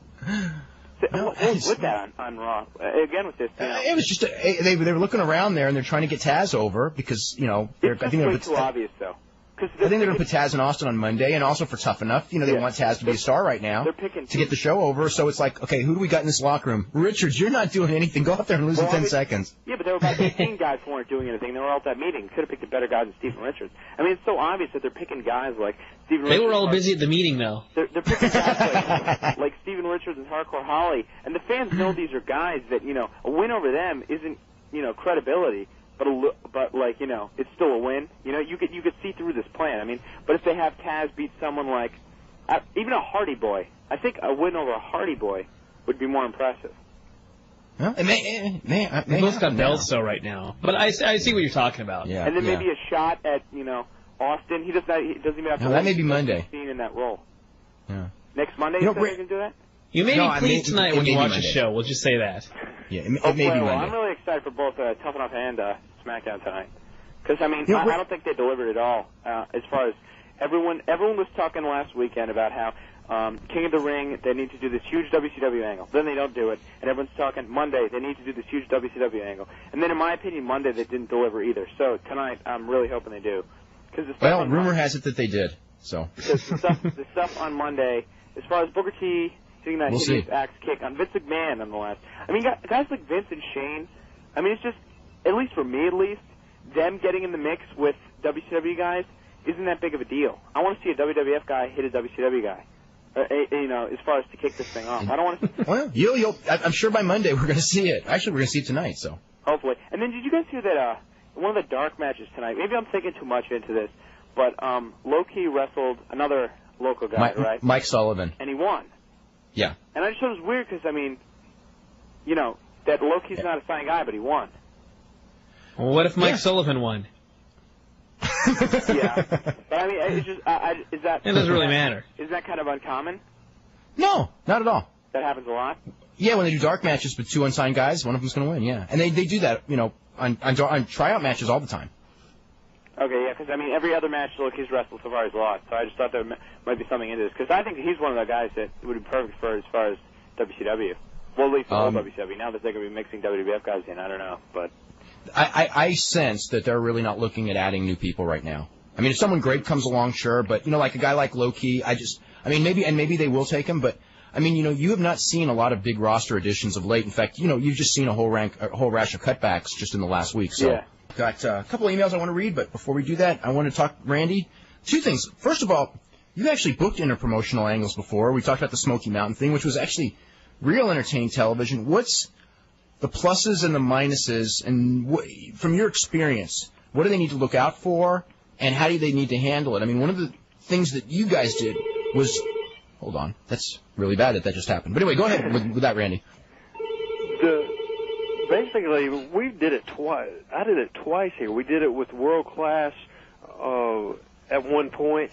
So, what was that on Raw? Again with this, you know. It was just they were looking around there and they're trying to get Taz over because you know it's way too obvious though. I think they're going to put Taz and Austin on Monday, and also for Tough Enough, you know, they want Taz to be a star right now to get the show over. So it's like, okay, who do we got in this locker room? Richards, you're not doing anything. Go out there and lose in 10 seconds. Yeah, but there were about 18 guys who weren't doing anything. They were all at that meeting. Could have picked a better guy than Steven Richards. I mean, it's so obvious that they're picking guys like Steven Richards. They were all busy at the meeting, though. They're picking guys like Steven Richards and Hardcore Holly, and the fans know these are guys that, you know, a win over them isn't, you know, credibility. But like, you know, it's still a win. You know, you could see through this plan. I mean, but if they have Taz beat someone like even a Hardy Boy, I think a win over a Hardy Boy would be more impressive. Well, they both got belts though right now. But I see what you're talking about. Yeah. And then maybe a shot at, you know, Austin. He doesn't even have to. No, that may be Monday. Seen in that role. Yeah. Next Monday, you can do that. You may be pleased tonight when you watch the show. We'll just say that. Yeah, it may be Monday. Well, I'm really excited for both Tough Enough and SmackDown tonight. Because, I mean, I don't think they delivered at all. As far as everyone was talking last weekend about how King of the Ring, they need to do this huge WCW angle. Then they don't do it. And everyone's talking Monday, they need to do this huge WCW angle. And then, in my opinion, Monday they didn't deliver either. So tonight, I'm really hoping they do. Well, rumor has it that they did. So the stuff on Monday, as far as Booker T getting that hideous axe kick on Vince McMahon, nonetheless. I mean, guys like Vince and Shane. I mean, it's just, at least for me, them getting in the mix with WCW guys isn't that big of a deal. I want to see a WWF guy hit a WCW guy. You know, as far as to kick this thing off, I don't want to. Well, I'm sure by Monday we're going to see it. Actually, we're going to see it tonight. So hopefully. And then, did you guys hear that? One of the dark matches tonight. Maybe I'm thinking too much into this, but Low-Key wrestled another local guy, right? Mike Sullivan. And he won. Yeah. And I just thought it was weird because, I mean, you know, that Low-Key's not a fine guy, but he won. Well, what if Mike Sullivan won? Yeah. But, I mean, it's just, is that... It doesn't really matter. Isn't that kind of uncommon? No, not at all. That happens a lot? Yeah, when they do dark matches with two unsigned guys, one of them's going to win, yeah. And they do that, you know, on tryout matches all the time. Okay, yeah, because, I mean, every other match Loki's wrestled so far he's lost, so I just thought there might be something into this. Because I think he's one of the guys that would be perfect for as far as WCW. Well, at least the whole WCW. Now that they're going to be mixing WWF guys in, I don't know, but... I sense that they're really not looking at adding new people right now. I mean, if someone great comes along, sure, but, you know, like a guy like Low-Key, maybe they will take him, but, I mean, you know, you have not seen a lot of big roster additions of late. In fact, you know, you've just seen a whole rash of cutbacks just in the last week, so... Yeah. Got a couple of emails I want to read, but before we do that, I want to talk, Randy, two things. First of all, you actually booked interpromotional angles before. We talked about the Smoky Mountain thing, which was actually real entertaining television. What's the pluses and the minuses, and from your experience, what do they need to look out for, and how do they need to handle it? I mean, one of the things that you guys did was... Hold on. That's really bad that just happened. But anyway, go ahead with that, Randy. Basically, we did it twice. I did it twice here. We did it with World Class at one point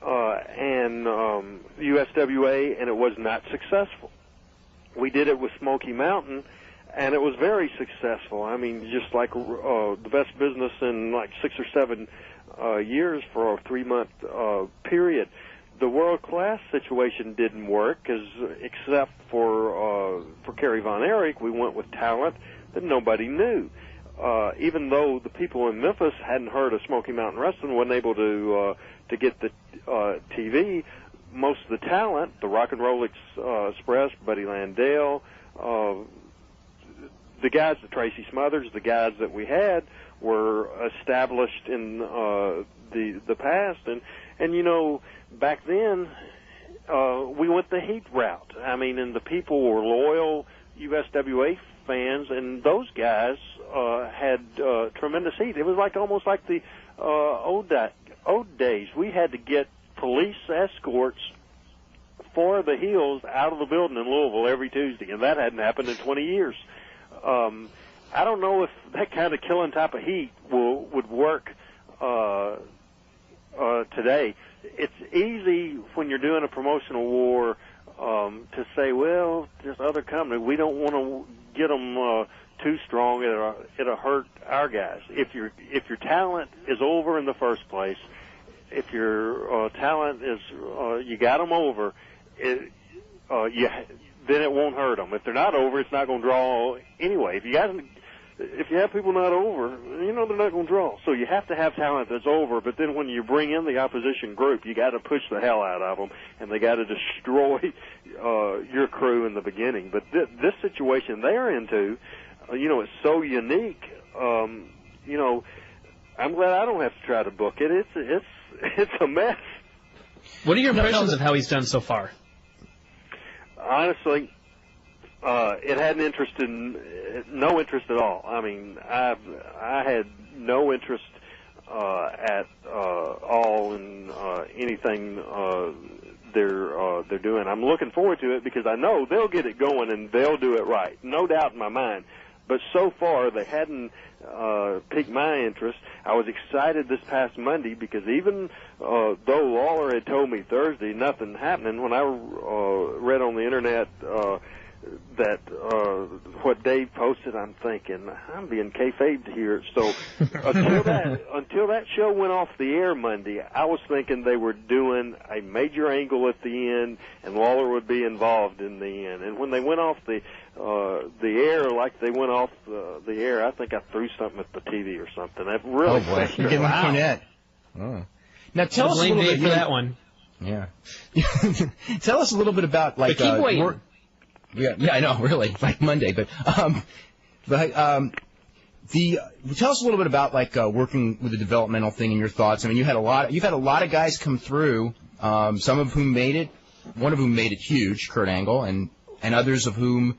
and USWA, and it was not successful. We did it with Smoky Mountain, and it was very successful. I mean, just like the best business in like 6 or 7 years for a 3-month period. The World Class situation didn't work, except for Kerry Von Erich, we went with talent that nobody knew. even though the people in Memphis hadn't heard of Smoky Mountain Wrestling, wasn't able to get the TV, most of the talent, the Rock and Roll Express, Buddy Landale, the guys, the Tracy Smothers, the guys that we had were established in the past, and you know, back then we went the heat route. I mean, and the people were loyal USWA fans, and those guys had tremendous heat. It was like almost like the old days. We had to get police escorts for the heels out of the building in Louisville every Tuesday, and that hadn't happened in 20 years. I don't know if that kind of killing type of heat would work today. It's easy when you're doing a promotional war to say, well, this other company, we don't want to get them too strong. It'll hurt our guys. If your talent is over in the first place, if your talent is you got them over, then it won't hurt them. If they're not over, it's not going to draw anyway. If you have people not over, you know they're not going to draw. So you have to have talent that's over, but then when you bring in the opposition group, you got to push the hell out of them, and they got to destroy your crew in the beginning. But this situation they're into, you know, it's so unique. You know, I'm glad I don't have to try to book it. It's a mess. What are your impressions of how he's done so far? Honestly, it had no interest at all. I mean, I had no interest at all in anything they're doing. I'm looking forward to it because I know they'll get it going and they'll do it right, no doubt in my mind. But so far, they hadn't piqued my interest. I was excited this past Monday because even though Lawler had told me Thursday nothing happening, when I read on the internet that what Dave posted, I'm thinking, I'm being kayfabed here. So until that show went off the air Monday, I was thinking they were doing a major angle at the end, and Lawler would be involved in the end. And when they went off the air, like they went off the air, I think I threw something at the TV or something. That really. Oh boy, you're getting Cornette. Oh. Now tell us a little bit for that one. Yeah. Tell us a little bit about like. But keep waiting. Yeah, I know, really, like Monday. But tell us a little bit about like working with the developmental thing and your thoughts. I mean, you've had a lot of guys come through. Some of whom made it. One of whom made it huge, Kurt Angle, and others of whom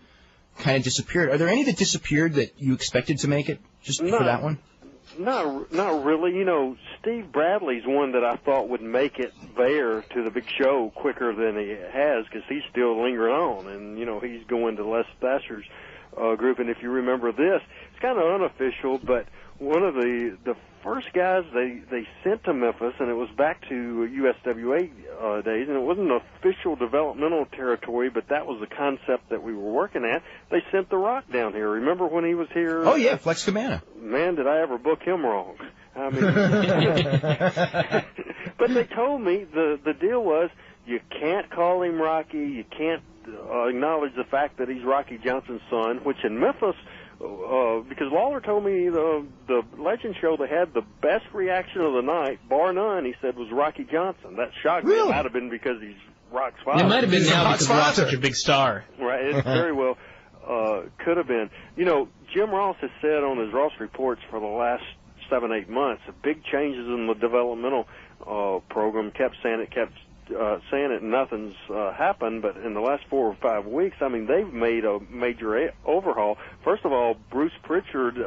kind of disappeared. Are there any that disappeared that you expected to make it just for that one? Not really. You know, Steve Bradley's one that I thought would make it there to the big show quicker than he has because he's still lingering on, and you know he's going to Les Thatcher's group. And if you remember this, it's kind of unofficial, but one of the first guys they sent to Memphis, and it was back to USWA days, and it wasn't official developmental territory, but that was the concept that we were working at. They sent The Rock down here. Remember when he was here? Oh yeah, Flex Cabana. Man, did I ever book him wrong? I mean, but they told me the deal was you can't call him Rocky, you can't acknowledge the fact that he's Rocky Johnson's son, which in Memphis. Because Lawler told me the Legend show they had the best reaction of the night, bar none, he said, was Rocky Johnson. That shocked me. It might have been because he's Rock's father. It might have been now because Rock's such a big star. Right, it very well could have been. You know, Jim Ross has said on his Ross reports for the last 7-8 months, the big changes in the developmental program, kept saying it, and nothing's happened. But in the last 4 or 5 weeks, I mean, they've made a major overhaul. First of all, Bruce Pritchard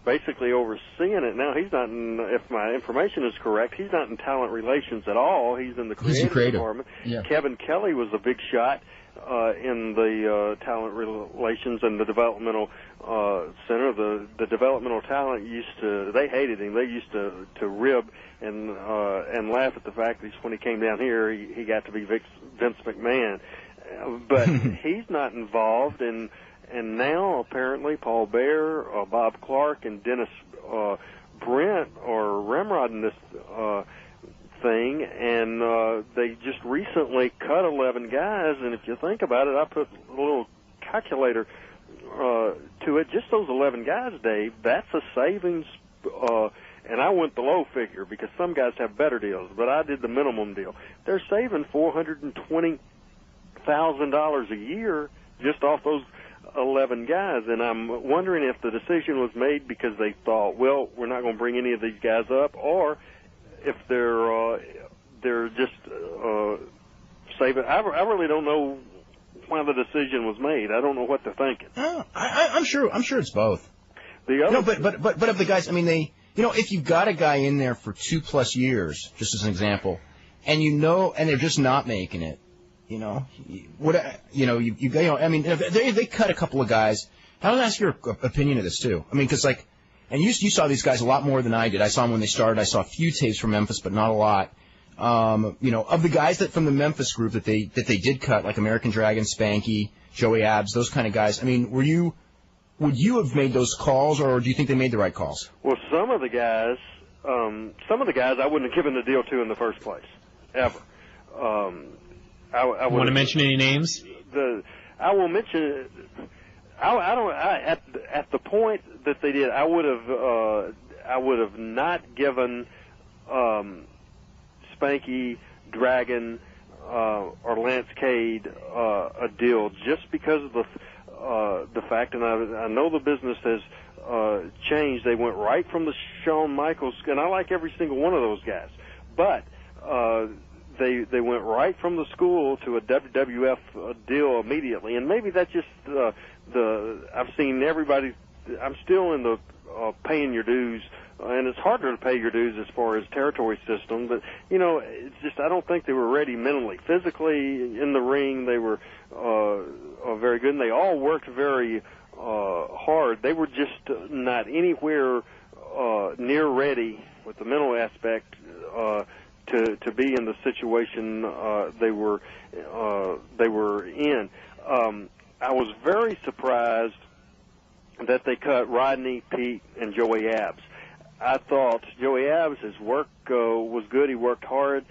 basically overseeing it. Now he's not in, if my information is correct, he's not in talent relations at all. He's in the creative department. Yeah. Kevin Kelly was a big shot in the talent relations and the developmental center. The developmental talent they hated him. They used to rib and laugh at the fact that when he came down here, he got to be Vince McMahon. But he's not involved, and now apparently Paul Bear, Bob Clark, and Dennis Brent are ramrodding this thing, and they just recently cut 11 guys. And if you think about it, I put a little calculator to it. Just those 11 guys, Dave, that's a savings. And I went the low figure because some guys have better deals, but I did the minimum deal. They're saving $420,000 a year just off those 11 guys, and I'm wondering if the decision was made because they thought, well, we're not going to bring any of these guys up, or if they're just saving. I really don't know why the decision was made. I don't know what they're thinking. I'm sure it's both. But of the guys, I mean, if you've got a guy in there for 2+ years, just as an example, and and they're just not making it, I mean, if they cut a couple of guys. I want to ask your opinion of this too. I mean, because and you saw these guys a lot more than I did. I saw them when they started. I saw a few tapes from Memphis, but not a lot. Of the guys from the Memphis group that they did cut, like American Dragon, Spanky, Joey Abs, those kind of guys. I mean, would you have made those calls, or do you think they made the right calls? Well, some of the guys I wouldn't have given the deal to in the first place, ever. I want to mention any names? I will mention. At the point that they did, I would have not given Spanky, Dragon, or Lance Cade a deal just because of the fact, and I know the business has changed. They went right from the Shawn Michaels, and I like every single one of those guys, but they went right from the school to a WWF deal immediately, and maybe that's just I've seen everybody. I'm still in the paying your dues, and it's harder to pay your dues as far as territory system, but it's just I don't think they were ready mentally, physically in the ring. They were very good, and they all worked very hard. They were just not anywhere near ready with the mental aspect to be in the situation they were in. I was very surprised that they cut Rodney, Pete, and Joey Abs. I thought Joey Abs, his work was good. He worked hard.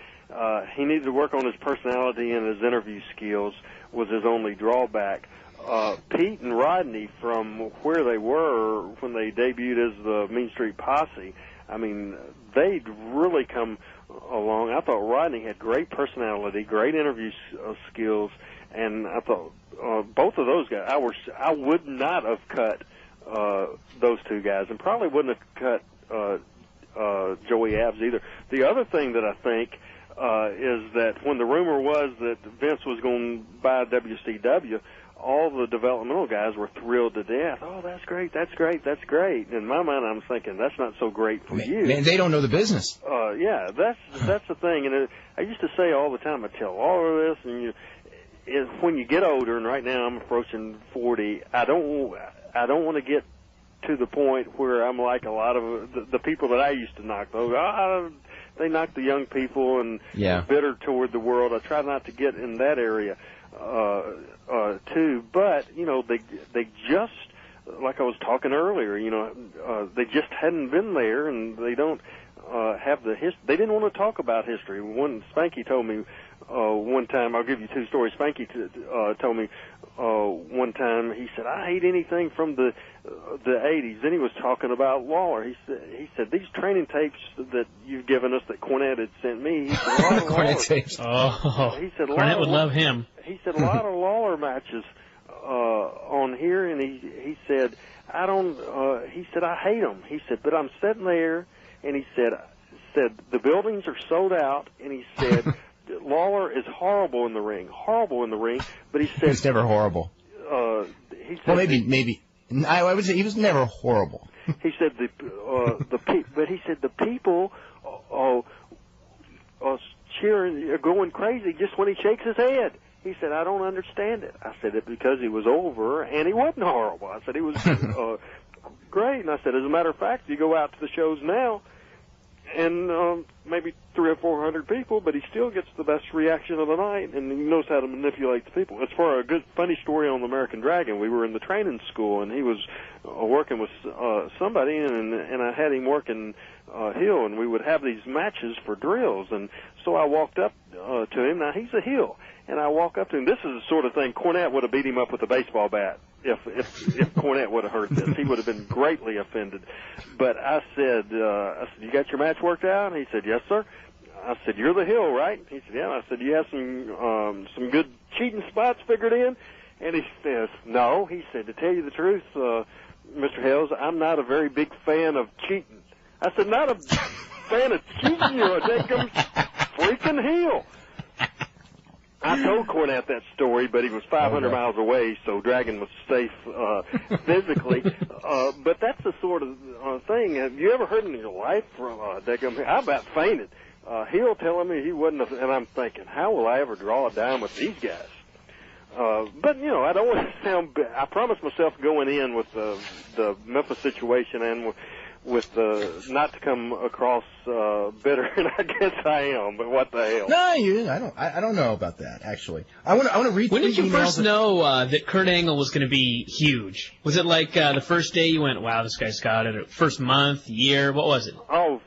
He needed to work on his personality, and his interview skills was his only drawback. Pete and Rodney, from where they were when they debuted as the Mean Street Posse, I mean, they'd really come along. I thought Rodney had great personality, great interview skills, and I thought both of those guys, I would not have cut those two guys, and probably wouldn't have cut Joey Abs either. The other thing that I think is that when the rumor was that Vince was going to buy WCW, all the developmental guys were thrilled to death. Oh, that's great, that's great, that's great. In my mind, I'm thinking, that's not so great for you. Man, they don't know the business. Yeah, that's the thing. And I used to say all the time, I tell all of this, and when you get older, and right now I'm approaching 40, I don't want to get to the point where I'm like a lot of the people that I used to knock. They knock the young people and bitter toward the world. I try not to get in that area too. But they just, like I was talking earlier, they just hadn't been there, and they don't have the history. They didn't want to talk about history. Spanky told me one time, I'll give you two stories. Spanky told me one time, he said, I hate anything from the 80s. Then he was talking about Lawler. He said these training tapes that you've given us that Cornette had sent me, he said, a lot of Cornette tapes. Oh, he said, Cornette would love him. He said a lot of Lawler matches on here, and he said, he said, I hate them. He said, but I'm sitting there, and he said the buildings are sold out, and he said, Lawler is horrible in the ring, but he said... He's never horrible. He said, well, maybe. I would say he was never horrible. He said but he said the people cheering, are going crazy just when he shakes his head. He said, I don't understand it. I said, it's because he was over, and he wasn't horrible. I said, he was great. And I said, as a matter of fact, you go out to the shows now, and maybe 300 or 400 people, but he still gets the best reaction of the night, and he knows how to manipulate the people. As for a good, funny story on the American Dragon, we were in the training school, and he was working with somebody, and I had him working heel, and we would have these matches for drills, and so I walked up to him. Now, he's a heel, and I walk up to him. This is the sort of thing, Cornette would have beat him up with a baseball bat. if Cornette would have heard this. He would have been greatly offended. But I said, you got your match worked out? And he said, yes, sir. I said, you're the heel, right? He said, yeah. And I said, you have some good cheating spots figured in? And he says, no. He said, to tell you the truth, Mr. Hales, I'm not a very big fan of cheating. I said, not a fan of cheating? You're a daggum freaking heel. I told Cornette that story, but he was 500 miles away, so Dragon was safe physically. But that's the sort of thing. Have you ever heard in your life from daggum? I about fainted. Heel telling me he wasn't, and I'm thinking, how will I ever draw a dime with these guys? But, you know, I don't want to sound bad. I promised myself going in with the Memphis situation and with not to come across bitter, and I guess I am. But what the hell? No, I don't know about that. Actually, I want to read. When did you first know that Kurt Angle was going to be huge? Was it like the first day you went, "Wow, this guy's got it"? Or first month, year? What was it? Oh,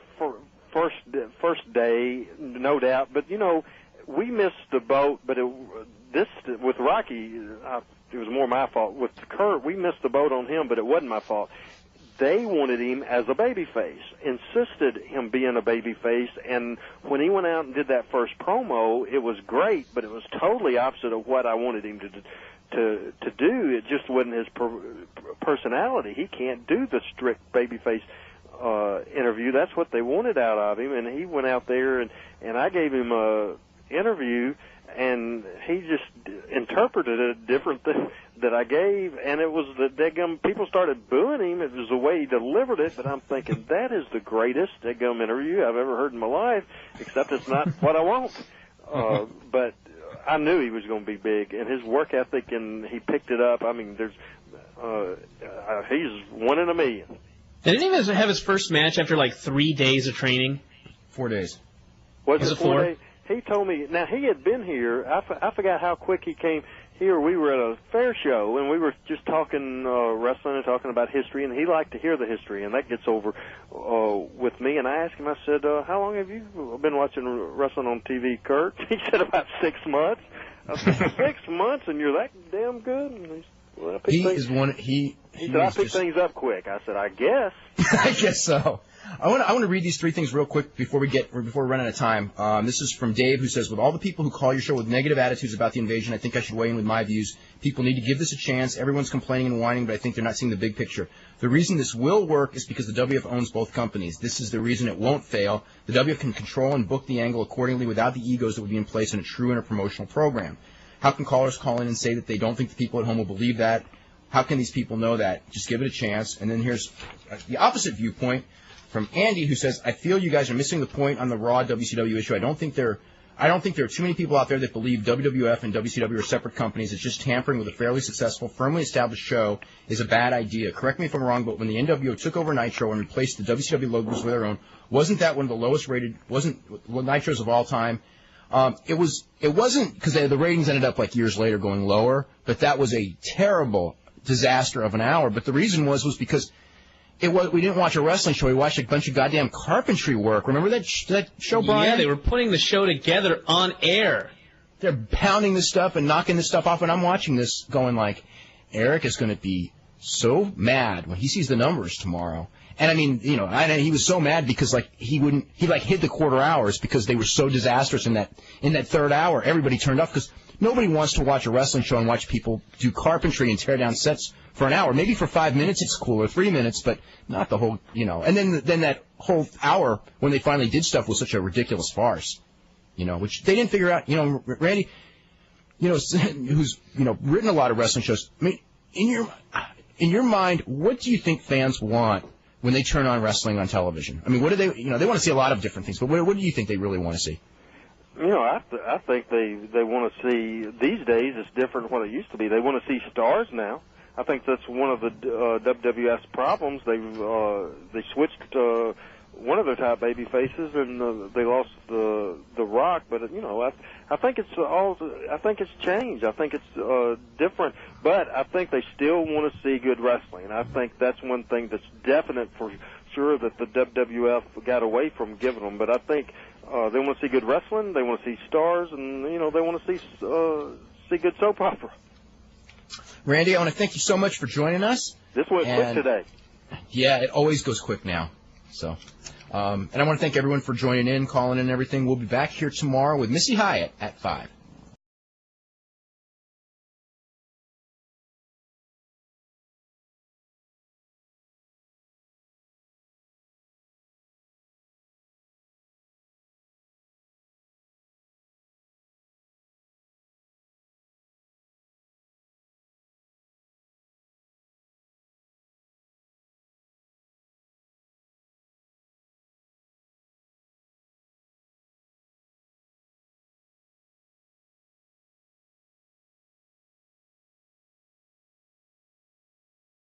first day, no doubt. But you know, we missed the boat. But with Rocky, it was more my fault. With Kurt, we missed the boat on him, but it wasn't my fault. They wanted him as a babyface, insisted him being a babyface, and when he went out and did that first promo, it was great, but it was totally opposite of what I wanted him to do. It just wasn't his personality. He can't do the strict babyface interview. That's what they wanted out of him, and he went out there, and I gave him a interview, and he just interpreted it different that I gave, and it was people started booing him. It was the way he delivered it, but I'm thinking, that is the greatest interview I've ever heard in my life, except it's not what I want. But I knew he was going to be big, and his work ethic, and he picked it up. I mean, he's 1 in a million. Didn't he have his first match after like 3 days of training? 4 days. Was it 4 days? He told me, now he had been here, I forgot how quick he came here. We were at a fair show, and we were just talking wrestling and talking about history, and he liked to hear the history, and that gets over with me. And I asked him, I said, how long have you been watching wrestling on TV, Kurt? He said, about 6 months. I said, 6 months, and you're that damn good? And he said, well, he said, I pick things up quick. I said, I guess. I guess so. I want to read these 3 things real quick before we run out of time. This is from Dave, who says, with all the people who call your show with negative attitudes about the invasion, I think I should weigh in with my views. People need to give this a chance. Everyone's complaining and whining, but I think they're not seeing the big picture. The reason this will work is because the WF owns both companies. This is the reason it won't fail. The WF can control and book the angle accordingly without the egos that would be in place in a true interpromotional program. How can callers call in and say that they don't think the people at home will believe that? How can these people know that? Just give it a chance. And then here's the opposite viewpoint from Andy, who says, I feel you guys are missing the point on the Raw WCW issue. I don't think there are too many people out there that believe WWF and WCW are separate companies. It's just tampering with a fairly successful, firmly established show is a bad idea. Correct me if I'm wrong, but when the NWO took over Nitro and replaced the WCW logos with their own, wasn't that one of the lowest rated, Nitros of all time? It wasn't, because the ratings ended up like years later going lower, but that was a terrible disaster of an hour. But the reason was because we didn't watch a wrestling show. We watched a bunch of goddamn carpentry work. Remember that show, Brian? Yeah, they were putting the show together on air. They're pounding this stuff and knocking this stuff off, and I'm watching this going like, Eric is going to be so mad when he sees the numbers tomorrow. And I mean, you know, he was so mad because like he hid the quarter hours because they were so disastrous in that third hour. Everybody turned off because nobody wants to watch a wrestling show and watch people do carpentry and tear down sets for an hour. Maybe for 5 minutes it's cool, or 3 minutes, but not the whole, you know. And then that whole hour when they finally did stuff was such a ridiculous farce, you know, which they didn't figure out. You know, Randy, you know, who's, you know, written a lot of wrestling shows. I mean, in your mind, what do you think fans want when they turn on wrestling on television? I mean, what do they, you know, they want to see a lot of different things, but what do you think they really want to see? You know, I think they want to see, these days it's different from what it used to be. They want to see stars now. I think that's one of the WWF's problems. They switched one of their top baby faces, and they lost the Rock. But you know, I think it's changed. I think it's different. But I think they still want to see good wrestling. And I think that's one thing that's definite for sure that the WWF got away from giving them. But I think they want to see good wrestling. They want to see stars, and you know, they want to see good soap opera. Randy, I want to thank you so much for joining us. This went quick today. Yeah, it always goes quick now. So, and I want to thank everyone for joining in, calling in, and everything. We'll be back here tomorrow with Missy Hyatt at 5.